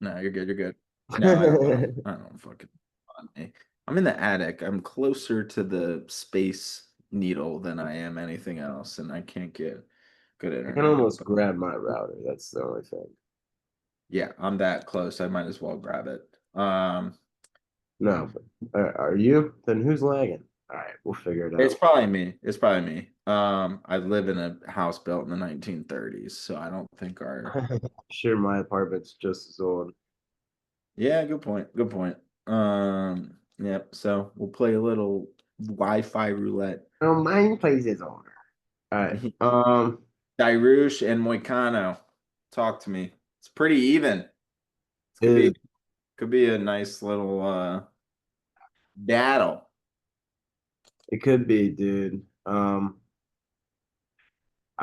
No, you're good. You're good. No, I don't fucking. I'm in the attic. I'm closer to the space needle than I am anything else, and I can't get good I can internet. almost But grab my router. That's the only thing. yeah, I'm that close. I might as well grab it. No, but are you? Then who's lagging? All right, we'll figure it It's out. probably me. It's probably me. I live in a house built in the 1930s, so I don't think our. Sure, my apartment's just as old. Yeah, good point. Good point. Yep. So we'll play a little Wi-Fi roulette. Oh, mine plays is older. All right. Dairush and Moicano. Talk to me. It's pretty even. This could be Is could be a nice little battle. it could be, dude. I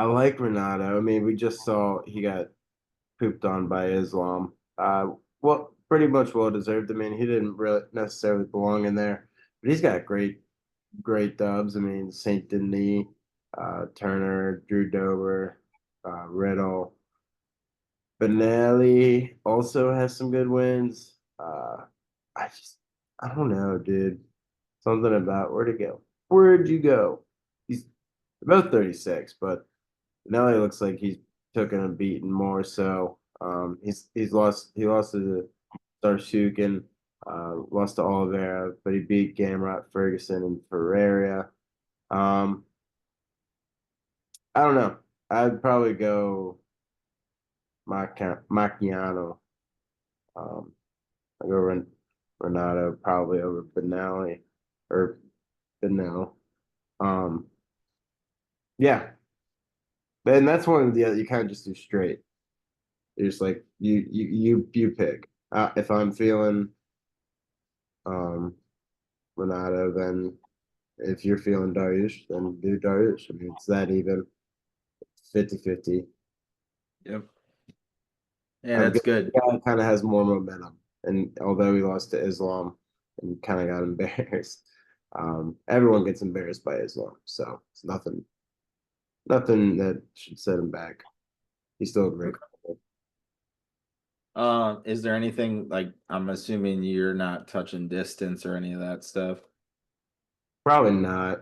like Renato. I mean, we just saw he got pooped on by Islam. Well, pretty much well deserved. I mean, he didn't really necessarily belong in there, but he's got great dubs. I mean, Saint Denis, Turner, Drew Dober, Riddle. Benelli also has some good wins. I just, I don't know, dude. Something about where'd he go? Where'd you go? He's about 36, but Benelli looks like he's taken a beating more so. He lost to Starshukin, lost to Oliveira, but he beat Gamrot, Ferguson, and Ferreira. Um, I don't know. I'd probably go Macchiano. Um, I go Renato probably over Benelli or Benel. Um, yeah, and that's one of the other you kind of just do straight. You're just like you pick. If I'm feeling um Renato, then if you're feeling Dariush, then do Dariush. I mean, it's that even 50-50. Yep. Yeah, I'm that's good. good. The guy kind of has more momentum, and although he lost to Islam and kind of got embarrassed, everyone gets embarrassed by Islam, so it's nothing that should set him back. He's still a great Okay. fighter. Is there anything like I'm assuming you're not touching distance or any of that stuff? Probably not.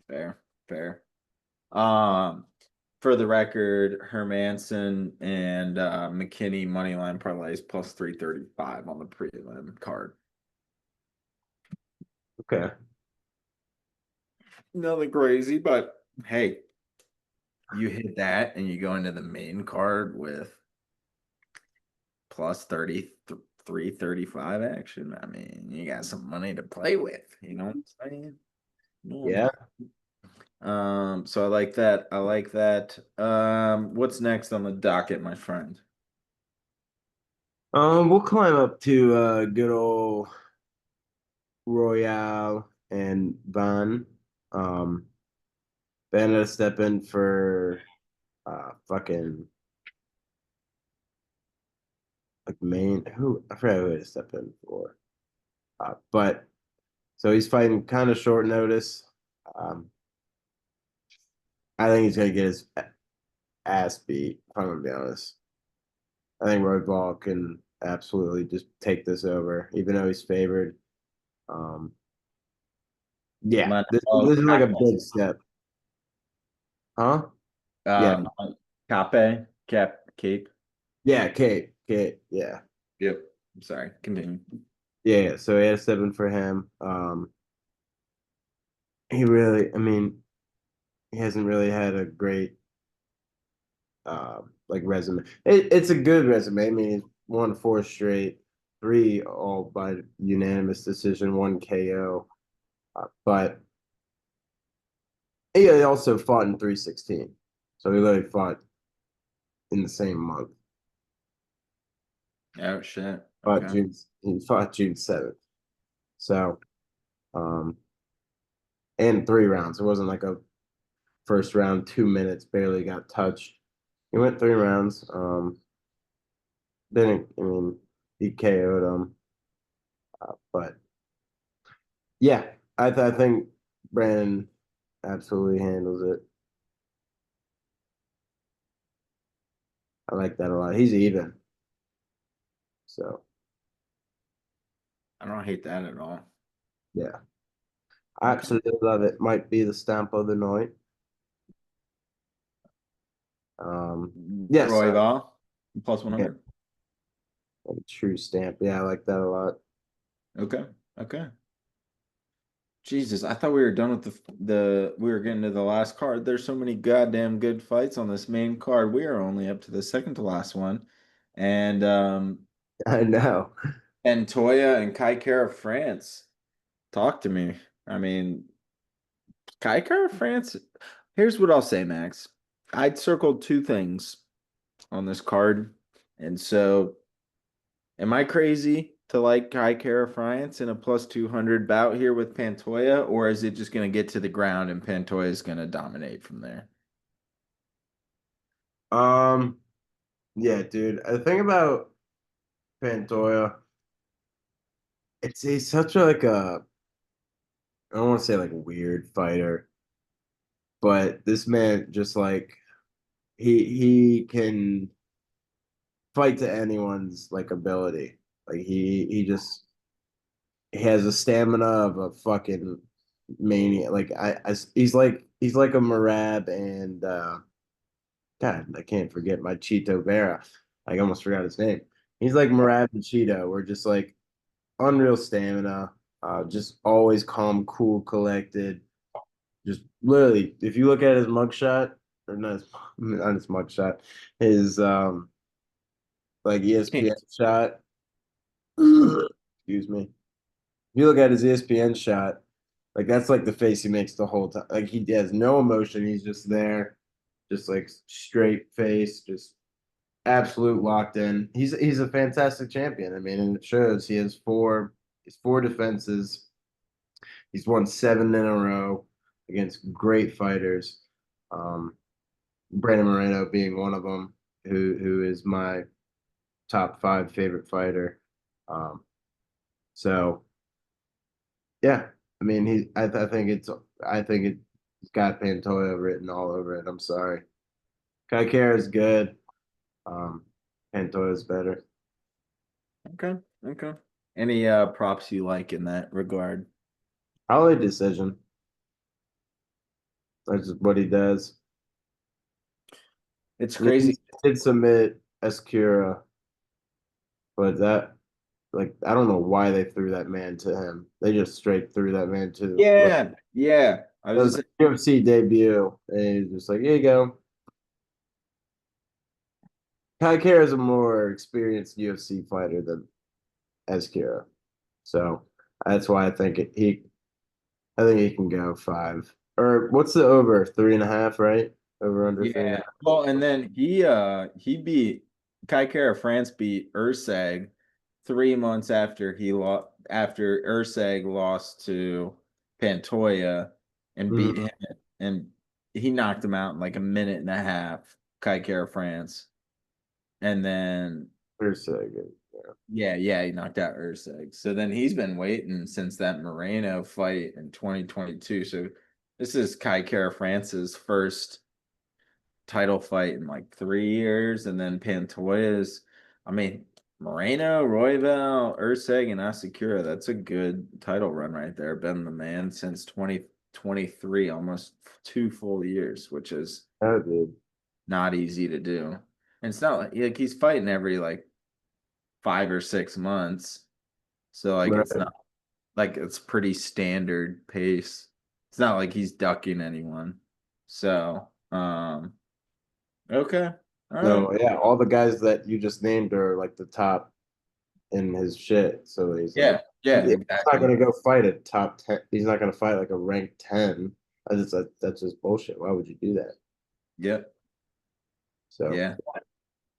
Fair, fair. Um, for the record, Hermanson and McKinney moneyline parlays plus 335 on the prelim card. Okay. Nothing crazy, but hey, you hit that and you go into the main card with plus 335 action. I mean, you got some money to play with, you know what I'm saying? Yeah. So I like that. I like that. What's next on the docket, my friend? We'll climb up to good old Royale and Van. They ended up stepping for fucking like main who I forgot who he stepped in for. But so he's fighting kind of short notice. Um, I think he's gonna get his ass beat, if I'm gonna be honest. I think Roadball can absolutely just take this over, even though he's favored. Um, yeah, Manuel this is like a big step. Huh? Yeah. um, Cape, Cape. Yeah, Kate, yeah. Yep. I'm sorry. Continue. Yeah, so he had a step in for him. He really, I mean, he hasn't really had a great like resume. It's a good resume. I mean, he's won four straight, three all by unanimous decision, one KO. But he also fought in 316. So he literally fought in the same month. Oh shit. Fought Okay. June he fought June 7th. So Um, and 3 rounds. It wasn't like a first round 2 minutes, barely got touched. He went 3 rounds. Didn't I mean he KO'd him, but yeah, I think Brandon absolutely handles it. I like that a lot. He's even, so I don't hate that at all. yeah, I Okay. absolutely love it. Might be the stamp of the night. Um, yes, Royval plus yeah, 100. like a true stamp. Yeah, I like that a lot. Okay. Okay. Jesus, I thought we were done with the we were getting to the last card. There's so many goddamn good fights on this main card. We are only up to the second to last one. And I know. Toya and Kai Kara France. Talk to me. I mean, Kai Kara France. Here's what I'll say, Max. I'd circled two things on this card. And so am I crazy to like Kai Kara France in a plus 200 bout here with Pantoja, or is it just going to get to the ground and Pantoja is going to dominate from there? Um, yeah, dude. The thing about Pantoja, it's he's such a like a I don't want to say like a weird fighter, but this man just like he can fight to anyone's like ability. Like he just he has a stamina of a fucking maniac. Like he's like a Marab and God, I can't forget my Cheeto Vera. I almost forgot his name. He's like Marab and Cheeto. We're just like unreal stamina, just always calm, cool, collected. Just literally, if you look at his mugshot, or not his mugshot, his like ESPN shot. Excuse me. If you look at his ESPN shot, like that's like the face he makes the whole time. Like he has no emotion. He's just there, just like straight face, just absolute locked in. He's a fantastic champion. I mean, and it shows. He's four defenses. He's won 7 in a row against great fighters. Um, Brandon Moreno being one of them, who is my top five favorite fighter. Um, so yeah, I mean I think it's got Pantoja written all over it. I'm sorry. Kaikara is good. Um, Pantoja is better. Okay. Okay. Any props you like in that regard? Probably decision. That's just what he does. It's And he crazy. did submit Escura, but that like I don't know why they threw that man to him. They just straight threw that man to like Yeah. Yeah. I it was was just a UFC debut, and he's just like, here you go. Kaikara is a more experienced UFC fighter than Escura, so that's why I think he can go five. Or what's the over? 3.5, right? Over under three and a yeah. half. Well, and then he beat Kai Kara France beat Ursag 3 months after he lost after Ursag lost to Pantoja and beat Mm-hmm. him and he knocked him out in like a minute and a half, Kai Kara France. And then Yeah. yeah, he knocked out Ursag. So then he's been waiting since that Moreno fight in 2022. So this is Kai Kara France's first title fight in like 3 years, and then Pantoja's. I mean, Moreno, Royval, Urseg, and Asakura. That's a good title run right there. Been the man since 2023, almost 2 full years, which is Oh, dude. not easy to do. And it's not like he's fighting every like 5 or 6 months, so like it's Right. not like it's pretty standard pace. It's not like he's ducking anyone. So, okay. All right. No, yeah, all the guys that you just named are like the top in his shit. So he's like, Yeah, yeah, he's not exactly. gonna go fight a top 10. He's not gonna fight like a ranked 10. That's just bullshit. Why would you do that? Yep. So Yeah.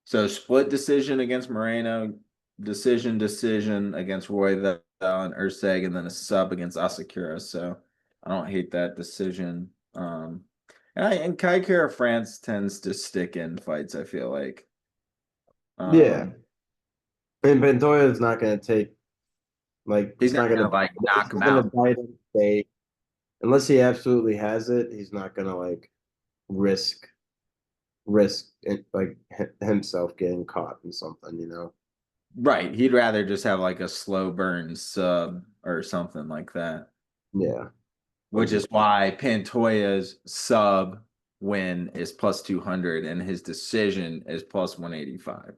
So split decision against Moreno. decision against Roy and Urseg, and then a sub against Asakura. So I don't hate that decision. And Kai Kara France tends to stick in fights, I feel like. Yeah. Um, And Pantoja is not going to take, like, he's not gonna like he's knock him not going to out. bite and stay. Unless he absolutely has it, he's not going to, like, risk, risk it, like, himself getting caught in something, you know? Right. He'd rather just have like a slow burn sub or something like that. Yeah. Which is why Pantoja's sub win is plus 200 and his decision is plus 185.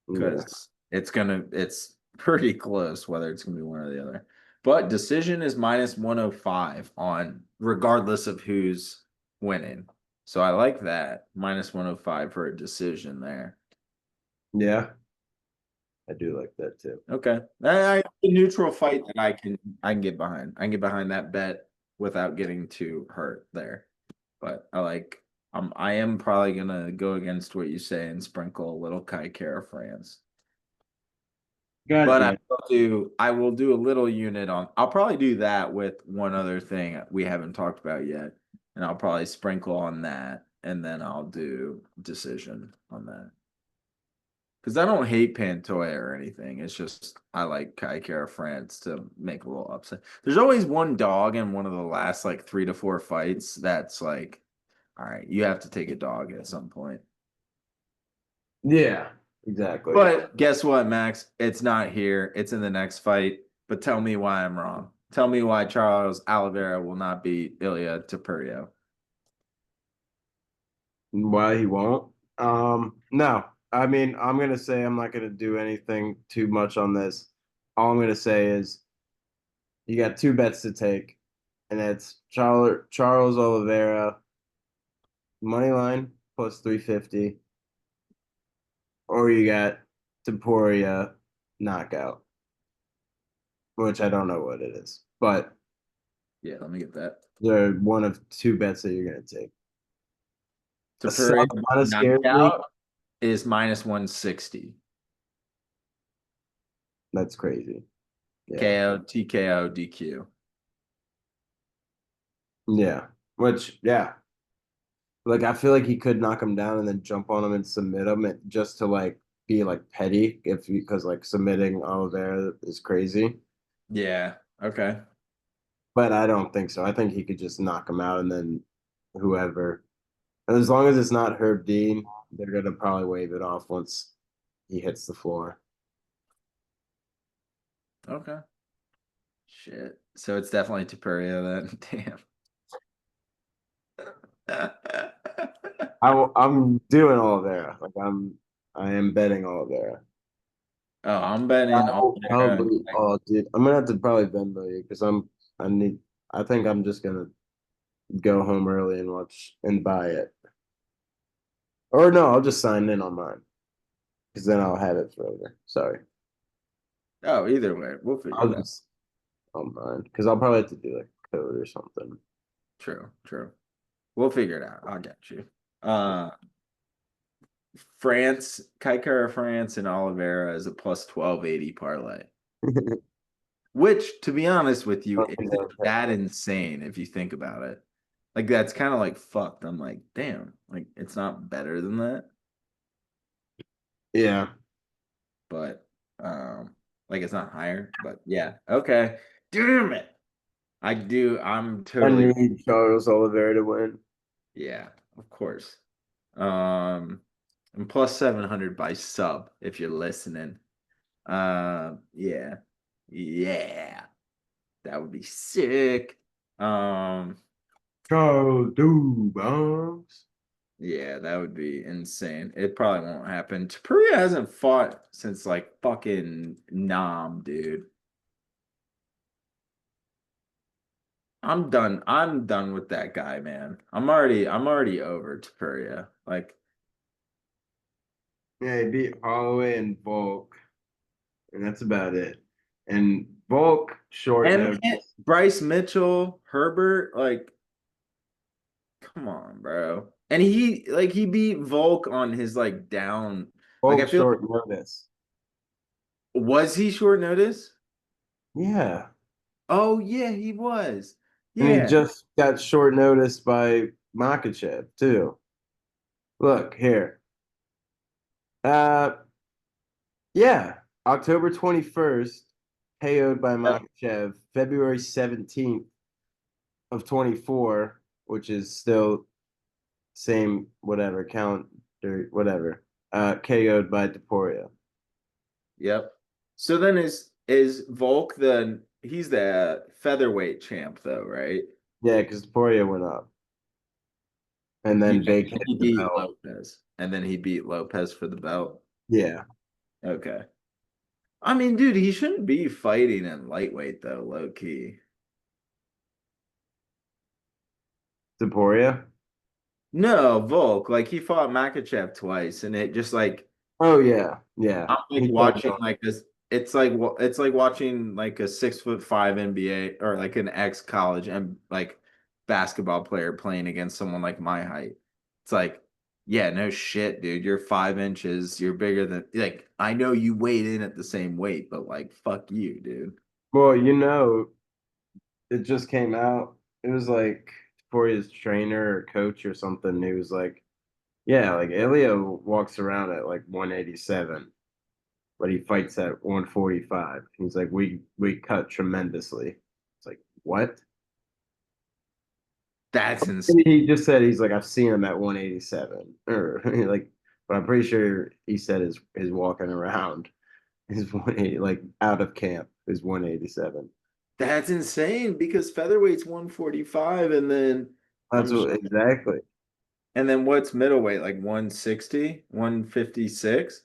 Yeah. Because it's pretty close whether it's gonna be one or the other. But decision is minus 105 on regardless of who's winning. So I like that. Minus 105 for a decision there. Yeah. I do like that too. Okay. A neutral fight that I can get behind. I can get behind that bet without getting too hurt there. But I am probably gonna go against what you say and sprinkle a little Kai Kara France. But Gotcha. I will do a little unit on I'll probably do that with one other thing we haven't talked about yet. And I'll probably sprinkle on that and then I'll do decision on that. Because I don't hate Pantoja or anything. It's just I like Kai Kara France to make a little upset. There's always one dog in one of the last like 3 to 4 fights that's like, all right, you have to take a dog at some point. Yeah, exactly. But guess what, Max? It's not here. It's in the next fight. But tell me why I'm wrong. Tell me why Charles Oliveira will not beat Ilya Tapurio. Why he won't? No. I mean, I'm gonna say I'm not gonna do anything too much on this. All I'm gonna say is you got two bets to take, and it's Charles Oliveira money line plus 350, or you got Temporia knockout, which I don't know what it is, but Yeah, let me get that. they're one of two bets that you're gonna take. A Tapurio sub kind of scares me. knockout is minus 160. That's crazy. Yeah. KO, TKO, DQ. Yeah. Which, yeah. Like I feel like he could knock him down and then jump on him and submit him just to like be like petty if because like submitting Oliveira is crazy. Yeah. Okay. But I don't think so. I think he could just knock him out and then whoever. And as long as it's not Herb Dean, they're gonna probably wave it off once he hits the floor. Okay. Shit. So it's definitely Tapurio then. Damn. I'm doing Oliveira. Like I am betting Oliveira. Oh, I'm betting I'll Oliveira. probably oh dude, I'm gonna have to probably Venmo you because I need I think I'm just gonna go home early and watch and buy it. Or no, I'll just sign in on mine because then I'll have it forever. Sorry. Oh, either way, we'll figure I'll it out. just on mine because I'll probably have to do like a code or something. True, true. We'll figure it out. I'll get you. Uh France, Kaikara France and Oliveira is a plus 1280 parlay. Which, to be honest with you, isn't that insane if you think about it. Like that's kind of like fucked. I'm like, damn, like it's not better than that, Yeah. but like it's not higher, but yeah, okay. Damn it. I'm I totally need Charles Oliveira to win. yeah, of course. Um and plus 700 by sub if you're listening. Yeah. Yeah. That would be sick. Um Charles do bombs. Yeah, that would be insane. It probably won't happen. Tapuria hasn't fought since like fucking Nam, dude. I'm done. I'm done with that guy, man. I'm already over Tapuria. Like, Yeah, he beat Holloway and Volk, and that's about it. And Volk short and notice. Bryce Mitchell, Herbert, like, come on, bro. And he beat Volk on his like down. Like I Volk feel short notice. Was he short notice? Yeah. Oh yeah, he was. And he Yeah. just got short notice by Makachev too. Look here. Uh yeah. October 21st, KO'd by Makachev. February 17th of 24, which is still same whatever count or whatever. KO'd by Deporia. Yep. So then is Volk he's the featherweight champ though, right? Yeah, because Deporia went up and Yeah, then vacated he the beat belt. Lopez. And then he beat Lopez for the belt. Yeah. Okay. I mean, dude, he shouldn't be fighting in lightweight though, low key. Deporia? No, Volk, like he fought Makachev twice, and it just like Oh yeah. Yeah. I'm like He kept watching going. like this. It's like watching like a 6'5" NBA or like an ex college and like basketball player playing against someone like my height. It's like, yeah, no shit, dude. You're 5 inches. You're bigger than like I know you weighed in at the same weight, but like fuck you, dude. Well, it just came out. It was like for his trainer or coach or something. He was like, yeah, like Ilya walks around at like 187, but he fights at 145. He's like, we cut tremendously. It's like, what? That's insane. He just said he's like, I've seen him at 187. Or like, but I'm pretty sure he said his walking around is 180, like out of camp is 187. That's insane because featherweight's 145 and then That's I'm what exactly. and then what's middleweight like 160, 156?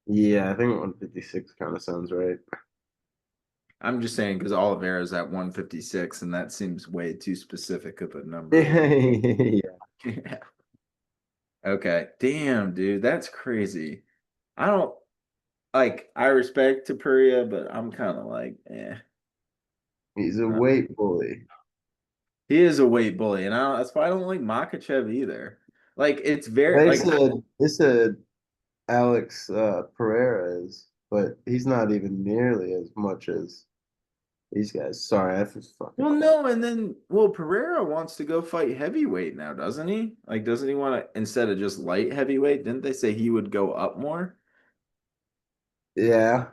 Yeah, I think 156 kind of sounds right. I'm just saying because Oliveira's at 156 and that seems way too specific of a number to me. Yeah, Yeah. Okay. Damn, dude, that's crazy. I don't like I respect Tapuria, but I'm kind of like, eh. he's a Uh, weight bully. He is a weight bully, and that's why I don't like Makachev either. Like it's very They like said they said Alex Pereira is, but he's not even nearly as much as these guys. Sorry, I just fucking well, no, and then well, Pereira wants to go fight heavyweight now, doesn't he? Like, doesn't he want to instead of just light heavyweight? Didn't they say he would go up more? yeah.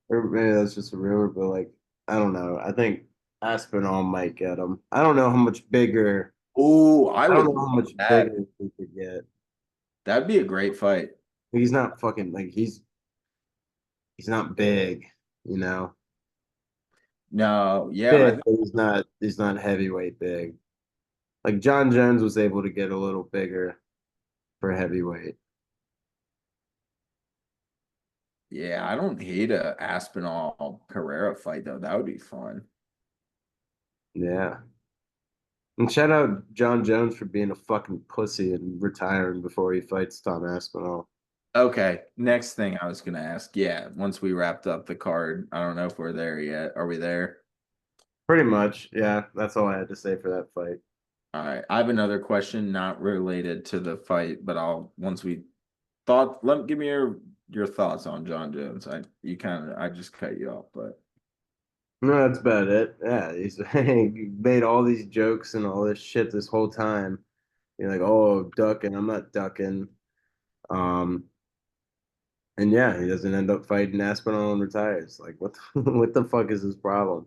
Or maybe that's just a rumor, but like I don't know. I think Aspinall might get him. I don't know how much bigger. Oh, I I don't would know love how much that. bigger he could get. That'd be a great fight. He's not fucking like he's not big, you know. No, yeah, I Big, think but he's not heavyweight big. Like John Jones was able to get a little bigger for heavyweight. yeah, I don't hate a Aspinall Pereira fight though. That would be fun. Yeah. And shout out John Jones for being a fucking pussy and retiring before he fights Tom Aspinall. Okay, next thing I was gonna ask. Yeah, once we wrapped up the card, I don't know if we're there yet. Are we there? Pretty much, yeah. That's all I had to say for that fight. All right. I have another question not related to the fight, but I'll once we thought let give me your thoughts on John Jones. I just cut you off, but No, that's about it. Yeah, he made all these jokes and all this shit this whole time. You're like, oh, ducking. I'm not ducking. Um, and yeah, he doesn't end up fighting Aspinall and retires. Like, what the, what the fuck is his problem?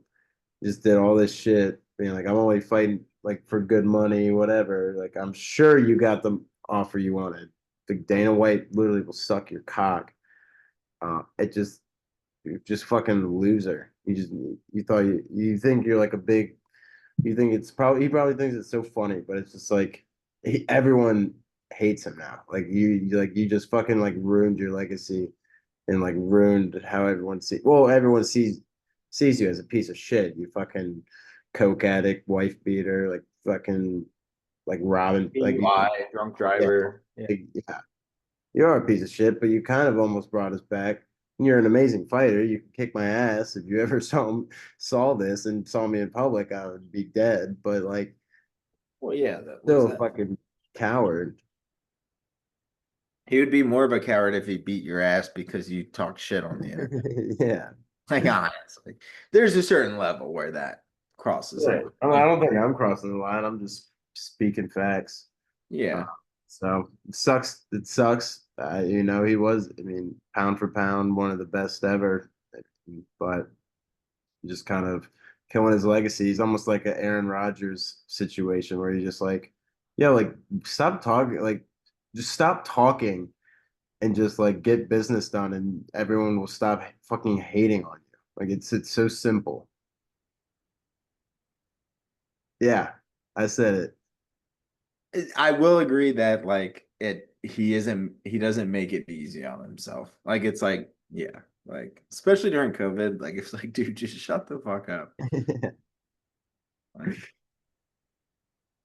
Just did all this shit, being like, I'm only fighting like for good money, whatever. Like, I'm sure you got the offer you wanted. The Dana White literally will suck your cock. You're just fucking loser. You thought you think you're like a big. You think it's probably he probably thinks it's so funny, but it's just like everyone hates him now. Like you just fucking like ruined your legacy and like ruined how everyone everyone sees you as a piece of shit. You fucking coke addict, wife beater, like fucking like robbing like DUI, drunk yeah, driver. Yeah. yeah. You're a piece of shit, but you kind of almost brought us back. You're an amazing fighter. You can kick my ass. If you ever saw this and saw me in public, I would be dead. But like, Well, yeah, that was still a that. fucking coward. He would be more of a coward if he beat your ass because you talk shit on the internet. Yeah. Like honestly, there's a certain level where that crosses a Right. line. I don't think I'm crossing the line. I'm just speaking facts. Uh, Yeah. so it sucks. It sucks. He was, I mean, pound for pound, one of the best ever, but just kind of killing his legacy. He's almost like an Aaron Rodgers situation where you're just like, yeah, like stop talking, like just stop talking and just like get business done, and everyone will stop fucking hating on you. Like it's so simple. Yeah, I said it. I will agree that he doesn't make it easy on himself. Like it's like, yeah, like especially during COVID, like it's like, dude, just shut the fuck up. Like,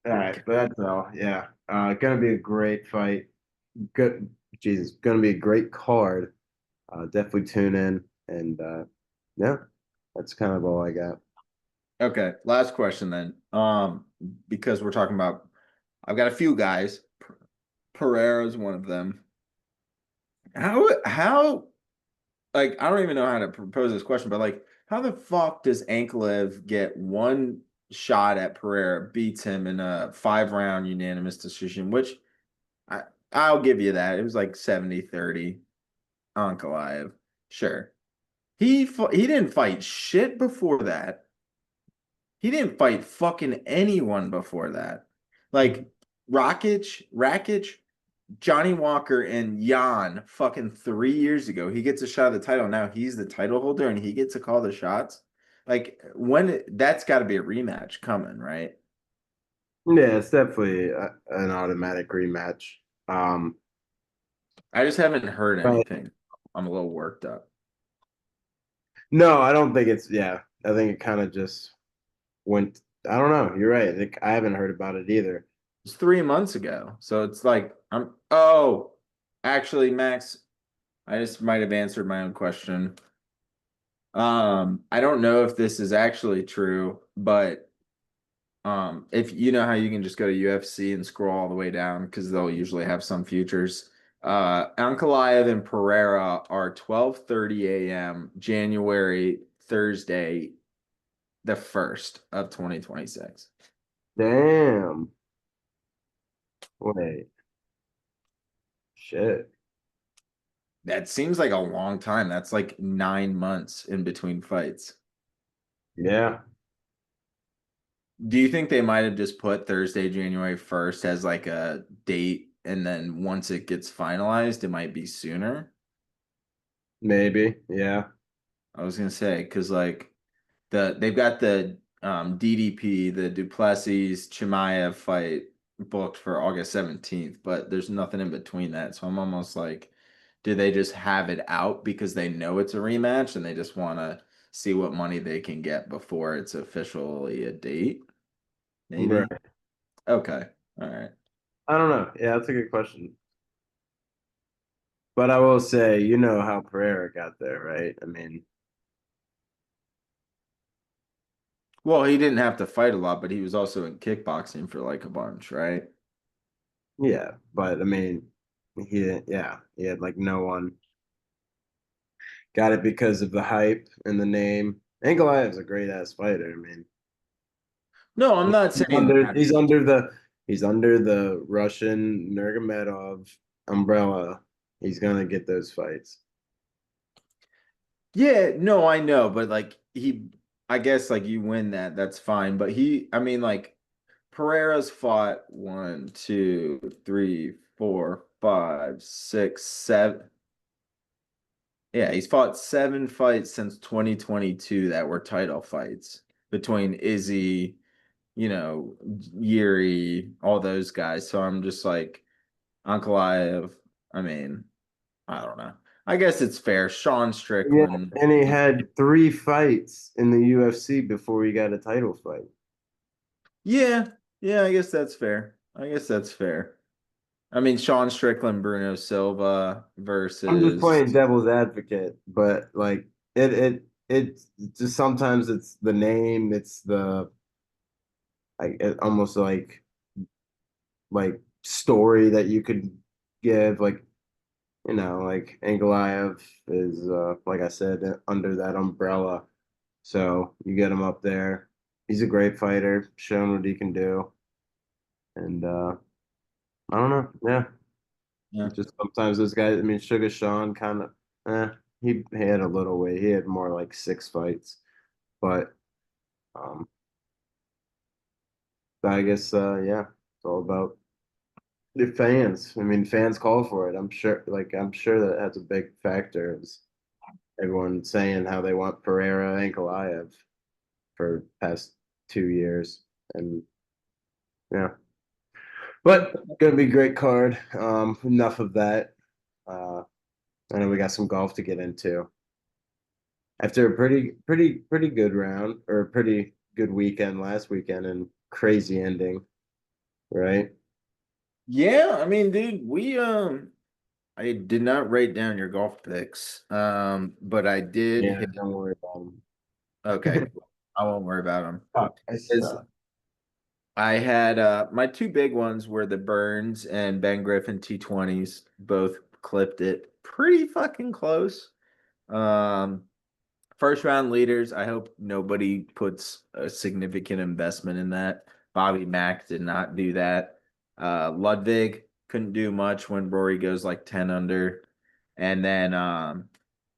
All right, but that's all. Yeah, gonna be a great fight. Good, Jesus, gonna be a great card. Definitely tune in, and yeah, that's kind of all I got. okay, last question then. Because we're talking about, I've got a few guys. Pereira is one of them. How like I don't even know how to propose this question, but like how the fuck does Anklev get one shot at Pereira, beats him in a 5 round unanimous decision, which I I'll give you that. It was like 70-30 Ankalaev. Sure. He didn't fight shit before that. He didn't fight fucking anyone before that. Like Rakic, Johnny Walker, and Jan fucking 3 years ago. He gets a shot at the title. Now he's the title holder and he gets to call the shots. Like that's got to be a rematch coming, right? Yeah, it's definitely an automatic rematch. Um, I just haven't heard but anything. I'm a little worked up. no, I don't think it's. Yeah, I think it kind of just went. I don't know. You're right. I haven't heard about it either. It's 3 months ago. So it's like oh, actually, Max, I just might have answered my own question. I don't know if this is actually true, but if you know how you can just go to UFC and scroll all the way down because they'll usually have some futures. Ankalaev and Pereira are 12:30 a.m. January Thursday, the 1st of 2026. Damn. Wait. Shit. That seems like a long time. That's like 9 months in between fights. Yeah. Do you think they might have just put Thursday, January 1st as like a date, and then once it gets finalized, it might be sooner? Maybe. Yeah. I was gonna say, because like they've got the DDP, the Duplessis Chimaev fight booked for August 17th, but there's nothing in between that. So I'm almost like, do they just have it out because they know it's a rematch and they just want to see what money they can get before it's officially a date? Maybe. Right. Okay. All right. I don't know. Yeah, that's a good question. But I will say, you know how Pereira got there, right? I mean, Well, he didn't have to fight a lot, but he was also in kickboxing for like a bunch, right? yeah. But I mean, he didn't. Yeah, he had like no one got it because of the hype and the name. Ankalaev's a great ass fighter. I mean, No, I'm he's not saying under that. he's under the Russian Nurmagomedov umbrella. He's gonna get those fights. Yeah, no, I know, but like I guess like you win that, that's fine. But I mean, like Pereira's fought one, two, three, four, five, six, seven. Yeah, he's fought 7 fights since 2022 that were title fights between Izzy, Yuri, all those guys. So I'm just like, Ankalaev, I mean, I don't know. I guess it's fair. Sean Yeah, Strickland. and he had 3 fights in the UFC before he got a title fight. Yeah, yeah, I guess that's fair. I guess that's fair. I mean, Sean Strickland, Bruno Silva I'm just versus. playing devil's advocate, but like it just sometimes it's the name, it's the almost like story that you could give. Like like Ankalaev is, like I said, under that umbrella. So you get him up there. He's a great fighter, shown what he can do. And I don't know. Yeah. Yeah. Just sometimes those guys, I mean, Sugar Sean kind of, he had a little weight. He had more like 6 fights. But um, I guess, yeah, it's all about the fans. I mean, fans call for it. I'm sure that has a big factor. Is everyone saying how they want Pereira Ankalaev for past 2 years. And yeah, but gonna be a great card. Enough of that. Uh, I know we got some golf to get into after a pretty good round or a pretty good weekend last weekend and crazy ending, right? Yeah, I mean, dude, I did not write down your golf picks. But I did Yeah, hit. don't worry about Okay, them. I won't worry about them. Fuck, I suck. I had my two big ones were the Burns and Ben Griffin T20s. Both clipped it pretty fucking close. Um, First round leaders, I hope nobody puts a significant investment in that. Bobby Mack did not do that. Ludwig couldn't do much when Rory goes like 10 under. And then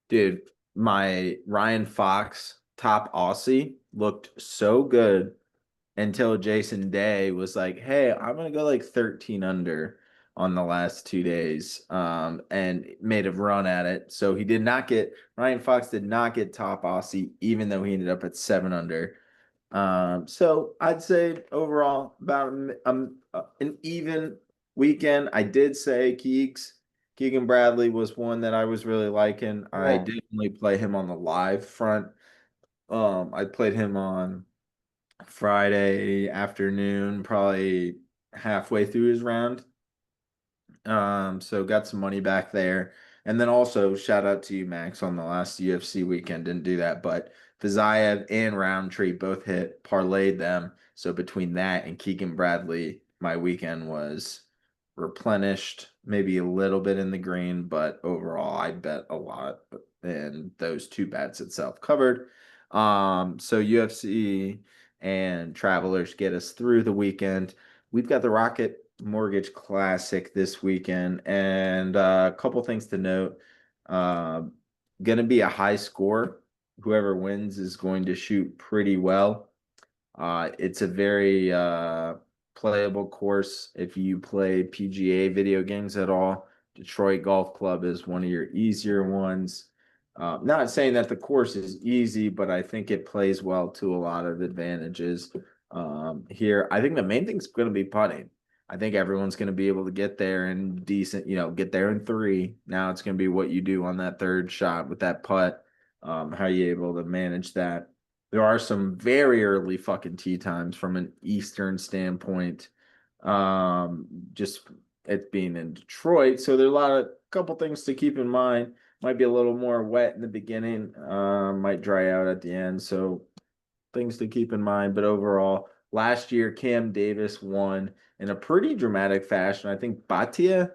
dude, my Ryan Fox top Aussie looked so good until Jason Day was like, "Hey, I'm gonna go like 13 under on the last 2 days," and made a run at it. So he did not get Ryan Fox did not get top Aussie, even though he ended up at 7 under. So I'd say overall about an even weekend. I did say Keegan Bradley was one that I was really liking. I Yeah. did only play him on the live front. I played him on Friday afternoon, probably halfway through his round. So got some money back there. And then also shout out to you, Max, on the last UFC weekend. Didn't do that, but Fiziev and Roundtree both hit, parlayed them. So between that and Keegan Bradley, my weekend was replenished, maybe a little bit in the green, but overall I bet a lot. And those two bets itself covered. So UFC and Travelers get us through the weekend. We've got the Rocket Mortgage Classic this weekend, and a couple things to note. Uh, going to be a high score. Whoever wins is going to shoot pretty well. It's a very playable course if you play PGA video games at all. Detroit Golf Club is one of your easier ones. Not saying that the course is easy, but I think it plays well to a lot of advantages here. I think the main thing is going to be putting. I think everyone's going to be able to get there in decent, get there in three. Now it's going to be what you do on that third shot with that putt. How you able to manage that? There are some very early fucking tee times from an Eastern standpoint. Just it being in Detroit. So there's a lot of couple things to keep in mind. Might be a little more wet in the beginning, might dry out at the end. So things to keep in mind. But overall, last year Cam Davis won in a pretty dramatic fashion. I think Batia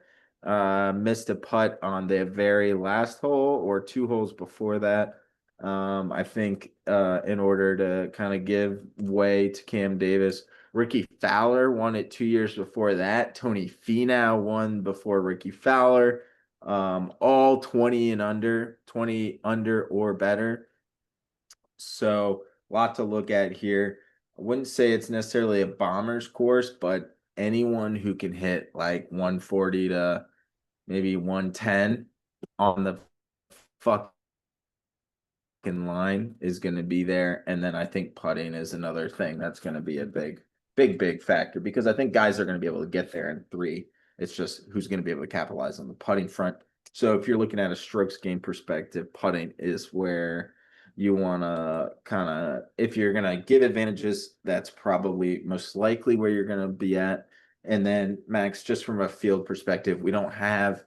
missed a putt on the very last hole or two holes before that. I think in order to kind of give way to Cam Davis, Ricky Fowler won it 2 years before that. Tony Finau won before Ricky Fowler. All 20 and under, 20 under or better. So, a lot to look at here. I wouldn't say it's necessarily a bomber's course, but anyone who can hit like 140 to maybe 110 on the fucking line is going to be there. And then I think putting is another thing that's going to be a big factor because I think guys are going to be able to get there in three. It's just who's going to be able to capitalize on the putting front. So if you're looking at a strokes game perspective, putting is where you want to kind of, if you're going to give advantages, that's probably most likely where you're going to be at. And then Max, just from a field perspective, we have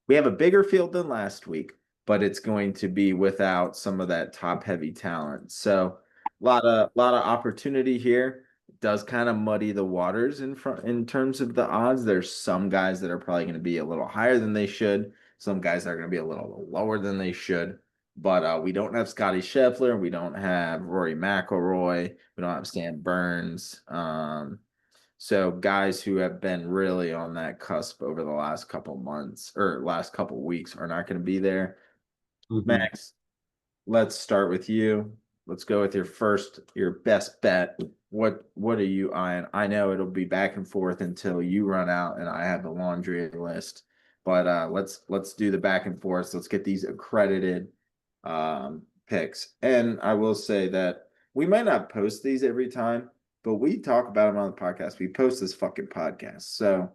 a bigger field than last week, but it's going to be without some of that top heavy talent. So a lot of opportunity here. It does kind of muddy the waters in front in terms of the odds. There's some guys that are probably going to be a little higher than they should. Some guys are going to be a little lower than they should. But we don't have Scotty Scheffler. We don't have Rory McIlroy. We don't have Stan Burns. So guys who have been really on that cusp over the last couple months or last couple weeks are not going to be there. Mhm. Max, let's start with you. Let's go with your best bet. What are you eyeing? I know it'll be back and forth until you run out and I have the laundry list. But let's do the back and forth. Let's get these accredited picks. And I will say that we might not post these every time, but we talk about them on the podcast. We post this fucking podcast. So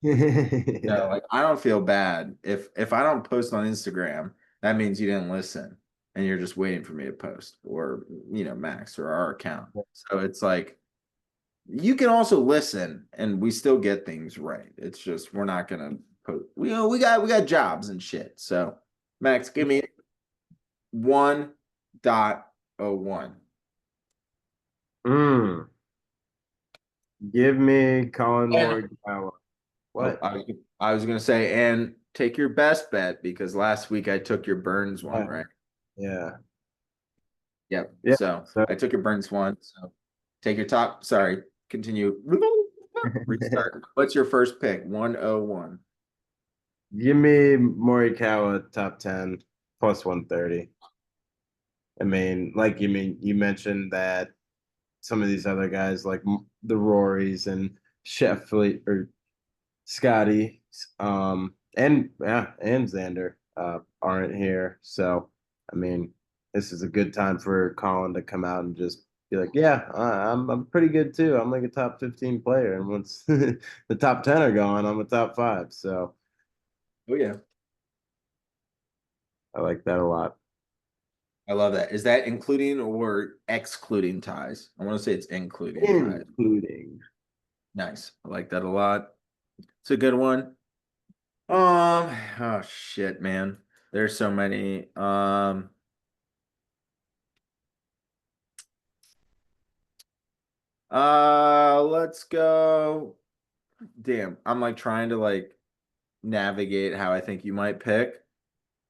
Yeah. like I don't feel bad if I don't post on Instagram, that means you didn't listen and you're just waiting for me to post or Max or our account. So it's like you can also listen and we still get things right. It's just we're not gonna post. We got jobs and shit. So Max, give me 1.01. Mm. Give me Colin And Morikawa. oh, What? I was gonna say, and take your best bet because last week I took your Burns one, Yeah. right? Yeah. Yep. Yeah. So So I took your Burns one. So take your top. Sorry. Continue. Restart. What's your first pick? 101. give me Morikawa top 10 plus 130. I mean, like you mentioned that some of these other guys like the Rorys and Sheffield or Scotty, and yeah, and Xander aren't here. So, I mean, this is a good time for Colin to come out and just be like, yeah, I'm pretty good too. I'm like a top 15 player, and once the top 10 are gone, I'm a top five. So Oh yeah. I like that a lot. I love that. Is that including or excluding ties? I want to say it's including ties. Including. Nice. I like that a lot. It's a good one. Oh shit, man. There's so many. Let's go. Damn, I'm like trying to like navigate how I think you might pick,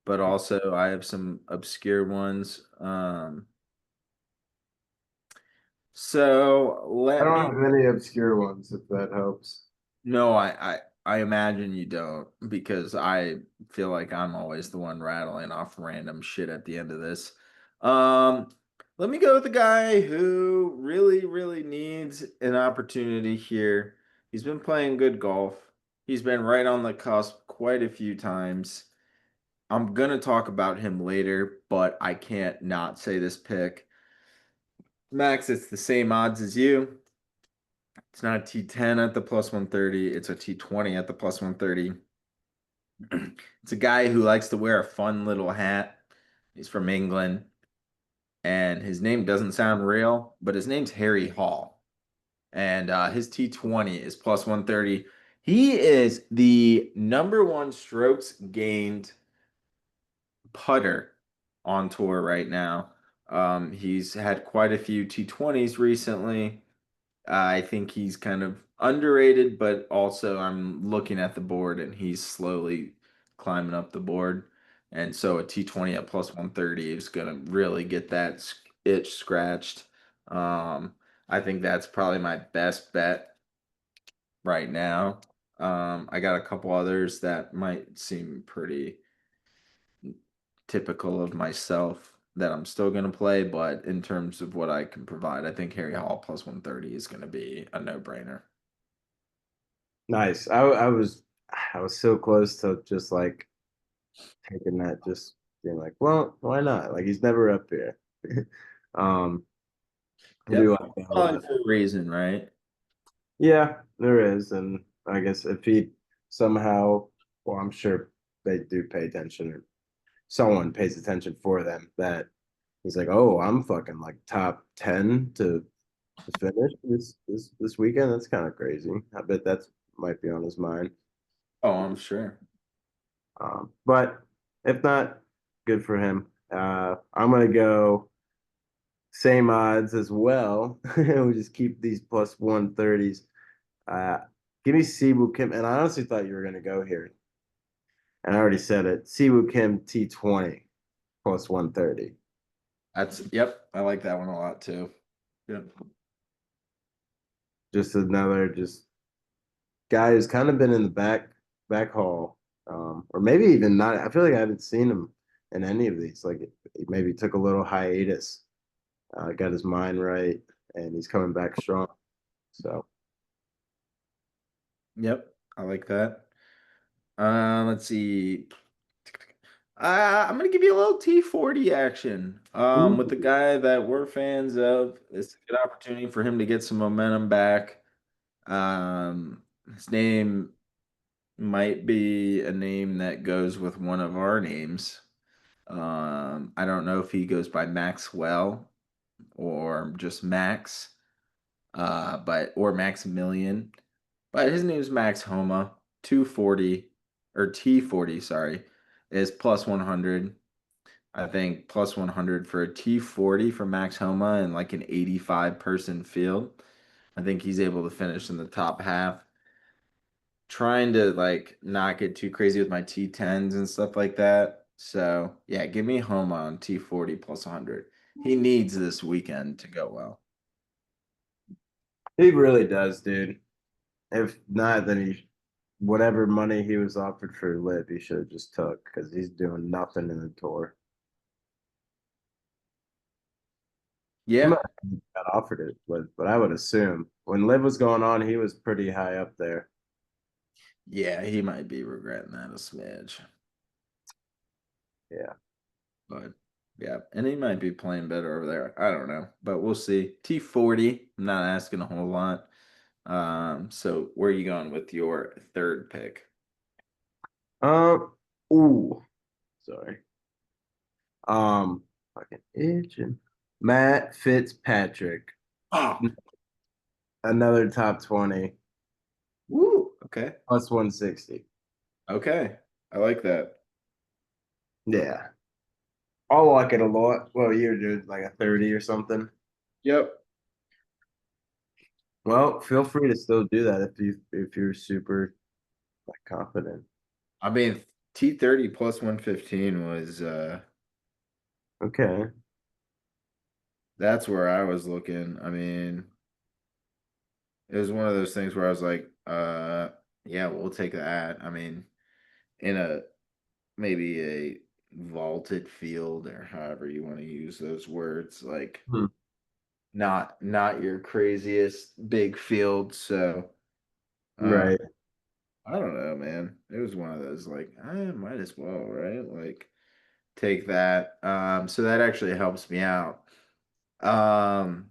but also I have some obscure ones. So I let don't me. have any obscure ones, if that helps. No, I imagine you don't because I feel like I'm always the one rattling off random shit at the end of this. Um, Let me go with the guy who really needs an opportunity here. He's been playing good golf. He's been right on the cusp quite a few times. I'm gonna talk about him later, but I can't not say this pick. Max, it's the same odds as you. It's not a T10 at the plus 130. It's a T20 at the plus 130. It's a guy who likes to wear a fun little hat. He's from England, and his name doesn't sound real, but his name's Harry Hall. And his T20 is plus 130. He is the number one strokes gained putter on tour right now. He's had quite a few T20s recently. I think he's kind of underrated, but also I'm looking at the board and he's slowly climbing up the board. And so a T20 at plus 130 is going to really get that itch scratched. Um, I think that's probably my best bet right now. I got a couple others that might seem pretty typical of myself that I'm still going to play, but in terms of what I can provide, I think Harry Hall plus 130 is going to be a no-brainer. Nice. I was so close to just like taking that, just being like, well, why not? Like he's never up here. Um, I do Yep. like that a Falling lot. for a reason, right? Yeah, there is, and I guess if he somehow, well, I'm sure they do pay attention, or someone pays attention for them. That he's like, oh, I'm fucking like top 10 to finish this weekend. That's kind of crazy. I bet that's might be on his mind. Oh, I'm sure. But if not, good for him. I'm gonna go same odds as well. We just keep these plus 130s. Uh, give me Sibu Kim, and I honestly thought you were gonna go here. And I already said it. Siwoo Kim T20 plus 130. That's yep. I like that one a lot too. Yep. Just another just guy who's kind of been in the back hall, or maybe even not. I feel like I haven't seen him in any of these. Like he maybe took a little hiatus, got his mind right, and he's coming back strong. So, Yep. I like that. Let's see. I'm gonna give you a little T40 action. ooh, With the guy that we're fans of. It's a good opportunity for him to get some momentum back. His name might be a name that goes with one of our names. I don't know if he goes by Maxwell or just Max, but or Maximilian. But his name's Max Homa. 240 or T40, sorry, is plus 100. I think plus 100 for a T40 for Max Homa in like an 85 person field. I think he's able to finish in the top half. Trying to like not get too crazy with my T10s and stuff like that. So yeah, give me Homa on T40 plus 100. He needs this weekend to go well. he really does, dude. If not, then he whatever money he was offered for Lip, he should have just took because he's doing nothing in the tour. He Yeah, might have got offered it, but I would assume when Liv was going on, he was pretty high up there. yeah, he might be regretting that a smidge. Yeah. But yeah, and he might be playing better over there. I don't know, but we'll see. T40, I'm not asking a whole lot. So where are you going with your third pick? Um. Ooh. Sorry. Fucking itching. Matt Fitzpatrick, Oh, another top 20 woo. Okay. plus 160. Okay. I like that. Yeah. I'll like it a lot. Well, you're doing like a 30 or something. Yep. Well, feel free to still do that if you're super like confident. I mean, T30 plus 115 was Okay. that's where I was looking. I mean, it was one of those things where I was like, yeah, we'll take that. I mean, in a maybe a vaulted field or however you want to use those words, like Hmm. not your craziest big field. So uh Right. I don't know, man. It was one of those like I might as well, right? Like take that. So that actually helps me out. Um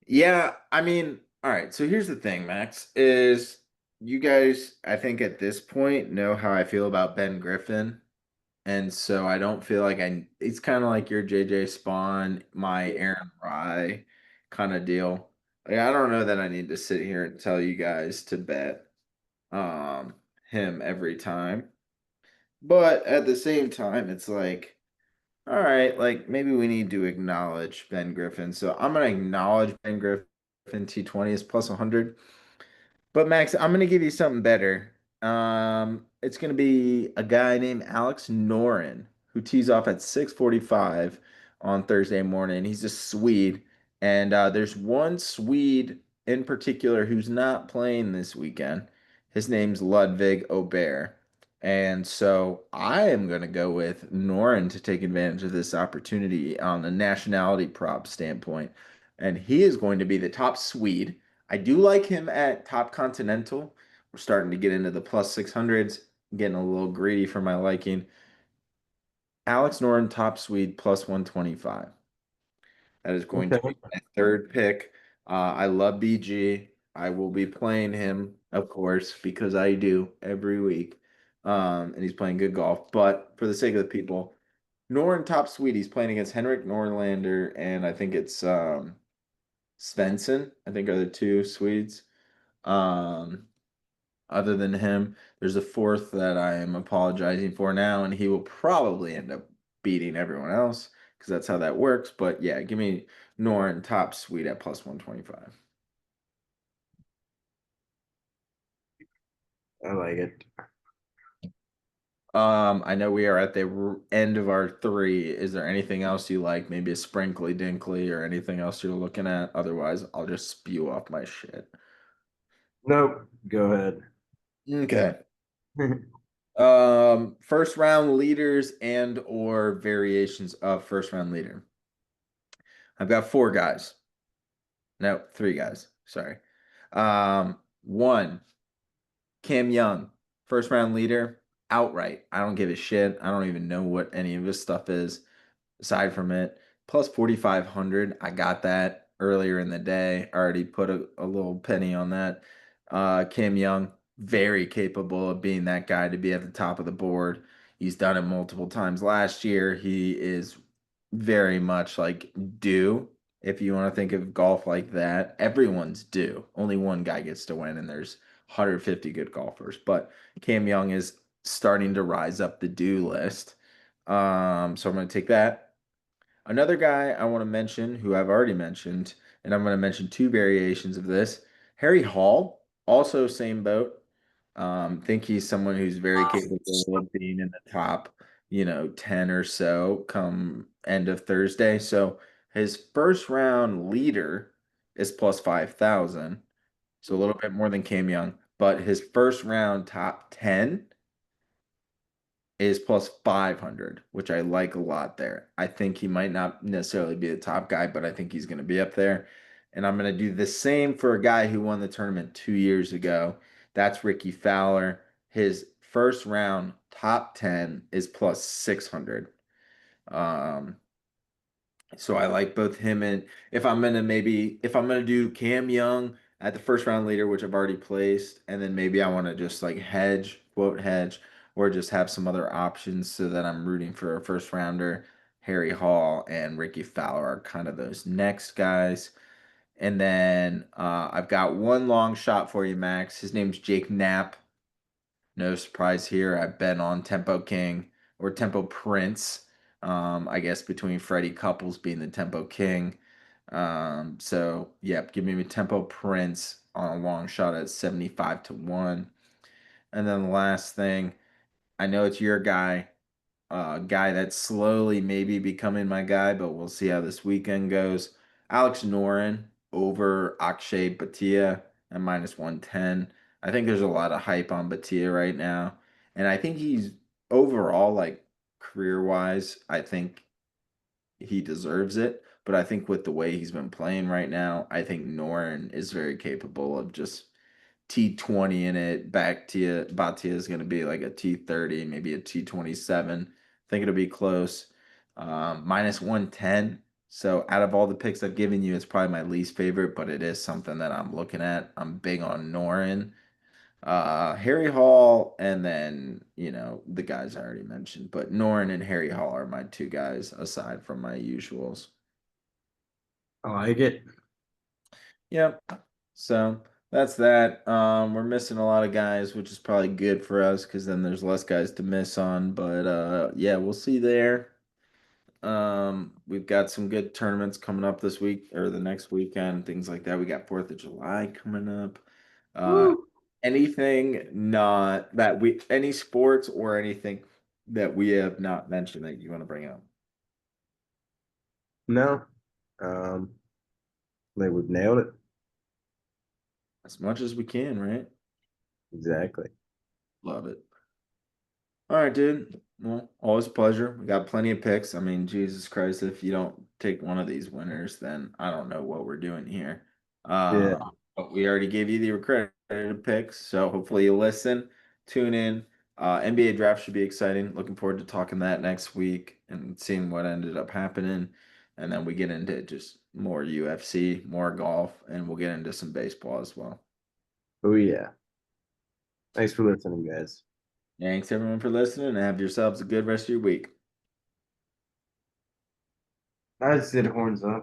Yeah, I mean, all right. So here's the thing, Max, is you guys, I think at this point know how I feel about Ben Griffin. And so I don't feel like it's kind of like your JJ Spawn, my Aaron Rye kind of deal. Like, I don't know that I need to sit here and tell you guys to bet um him every time. But at the same time, it's like all right, like maybe we need to acknowledge Ben Griffin. So I'm gonna acknowledge Ben Griffin T20 is plus 100. But Max, I'm gonna give you something better. It's gonna be a guy named Alex Noren who tees off at 6:45 on Thursday morning. He's a Swede, and there's one Swede in particular who's not playing this weekend. His name's Ludvig Ober. And so I am going to go with Noren to take advantage of this opportunity on the nationality prop standpoint. And he is going to be the top Swede. I do like him at top continental. We're starting to get into the plus 600s, getting a little greedy for my liking. Alex Noren, top Swede, plus 125. That is going to Okay. be my third pick. I love BG. I will be playing him, of course, because I do every week. And he's playing good golf. But for the sake of the people, Noren top Swede, he's playing against Henrik Norlander, and I think it's Svensson, I think are the two Swedes. Um, Other than him, there's a fourth that I am apologizing for now, and he will probably end up beating everyone else because that's how that works. But yeah, give me Norn top Swede at plus 125. I like it. I know we are at the end of our three. Is there anything else you like? Maybe a sprinkly dinkly or anything else you're looking at? Otherwise, I'll just spew off my shit. Nope. Go ahead. Okay. First round leaders and or variations of first round leader. I've got four guys. No, three guys. Sorry. One, Cam Young, first round leader, outright. I don't give a shit. I don't even know what any of this stuff is aside from it. Plus 4,500. I got that earlier in the day. I already put a little penny on that. Cam Young, very capable of being that guy to be at the top of the board. He's done it multiple times last year. He is very much like due. If you want to think of golf like that, everyone's due. Only one guy gets to win, and there's 150 good golfers. But Cam Young is starting to rise up the due list. So I'm going to take that. Another guy I want to mention, who I've already mentioned, and I'm going to mention two variations of this. Harry Hall, also same boat. Think he's someone who's very capable of being in the top, 10 or so come end of Thursday. So his first round leader is plus 5,000. So a little bit more than Cam Young, but his first round top 10 is plus 500, which I like a lot there. I think he might not necessarily be the top guy, but I think he's going to be up there. And I'm going to do the same for a guy who won the tournament 2 years ago. That's Ricky Fowler. His first round top 10 is plus 600. Um, so I like both him and if I'm gonna do Cam Young at the first round leader, which I've already placed, and then maybe I want to just like hedge, quote hedge, or just have some other options so that I'm rooting for a first rounder. Harry Hall and Ricky Fowler are kind of those next guys. And then I've got one long shot for you, Max. His name's Jake Knapp. No surprise here. I've been on Tempo King or Tempo Prince. I guess between Freddie Couples being the Tempo King. So yep, give me Tempo Prince on a long shot at 75 to 1. And then the last thing, I know it's your guy, guy that's slowly maybe becoming my guy, but we'll see how this weekend goes. Alex Noren over Akshay Bhatia at minus 110. I think there's a lot of hype on Bhatia right now. And I think he's overall, like career wise, I think he deserves it. But I think with the way he's been playing right now, I think Noren is very capable of just T20 in it. Batia is going to be like a T30, maybe a T27. I think it'll be close. Minus 110. So out of all the picks I've given you, it's probably my least favorite, but it is something that I'm looking at. I'm big on Norin, Harry Hall, and then, the guys I already mentioned. But Norin and Harry Hall are my two guys aside from my usuals. I like it. Yep. So that's that. We're missing a lot of guys, which is probably good for us because then there's less guys to miss on. But yeah, we'll see there. We've got some good tournaments coming up this week or the next weekend, things like that. We got 4th of July coming up. Uh, Woo. anything not that we any sports or anything that we have not mentioned that you want to bring up? No. Um, I think we've nailed it. As much as we can, right? Exactly. Love it. All right, dude. Well, always a pleasure. We got plenty of picks. I mean, Jesus Christ, if you don't take one of these winners, then I don't know what we're doing here. Yeah. But we already gave you the accredited picks, so hopefully you listen, tune in. NBA draft should be exciting. Looking forward to talking that next week and seeing what ended up happening. And then we get into just more UFC, more golf, and we'll get into some baseball as well. Oh yeah. Thanks for listening, guys. Thanks everyone for listening and have yourselves a good rest of your week. I just did horns up.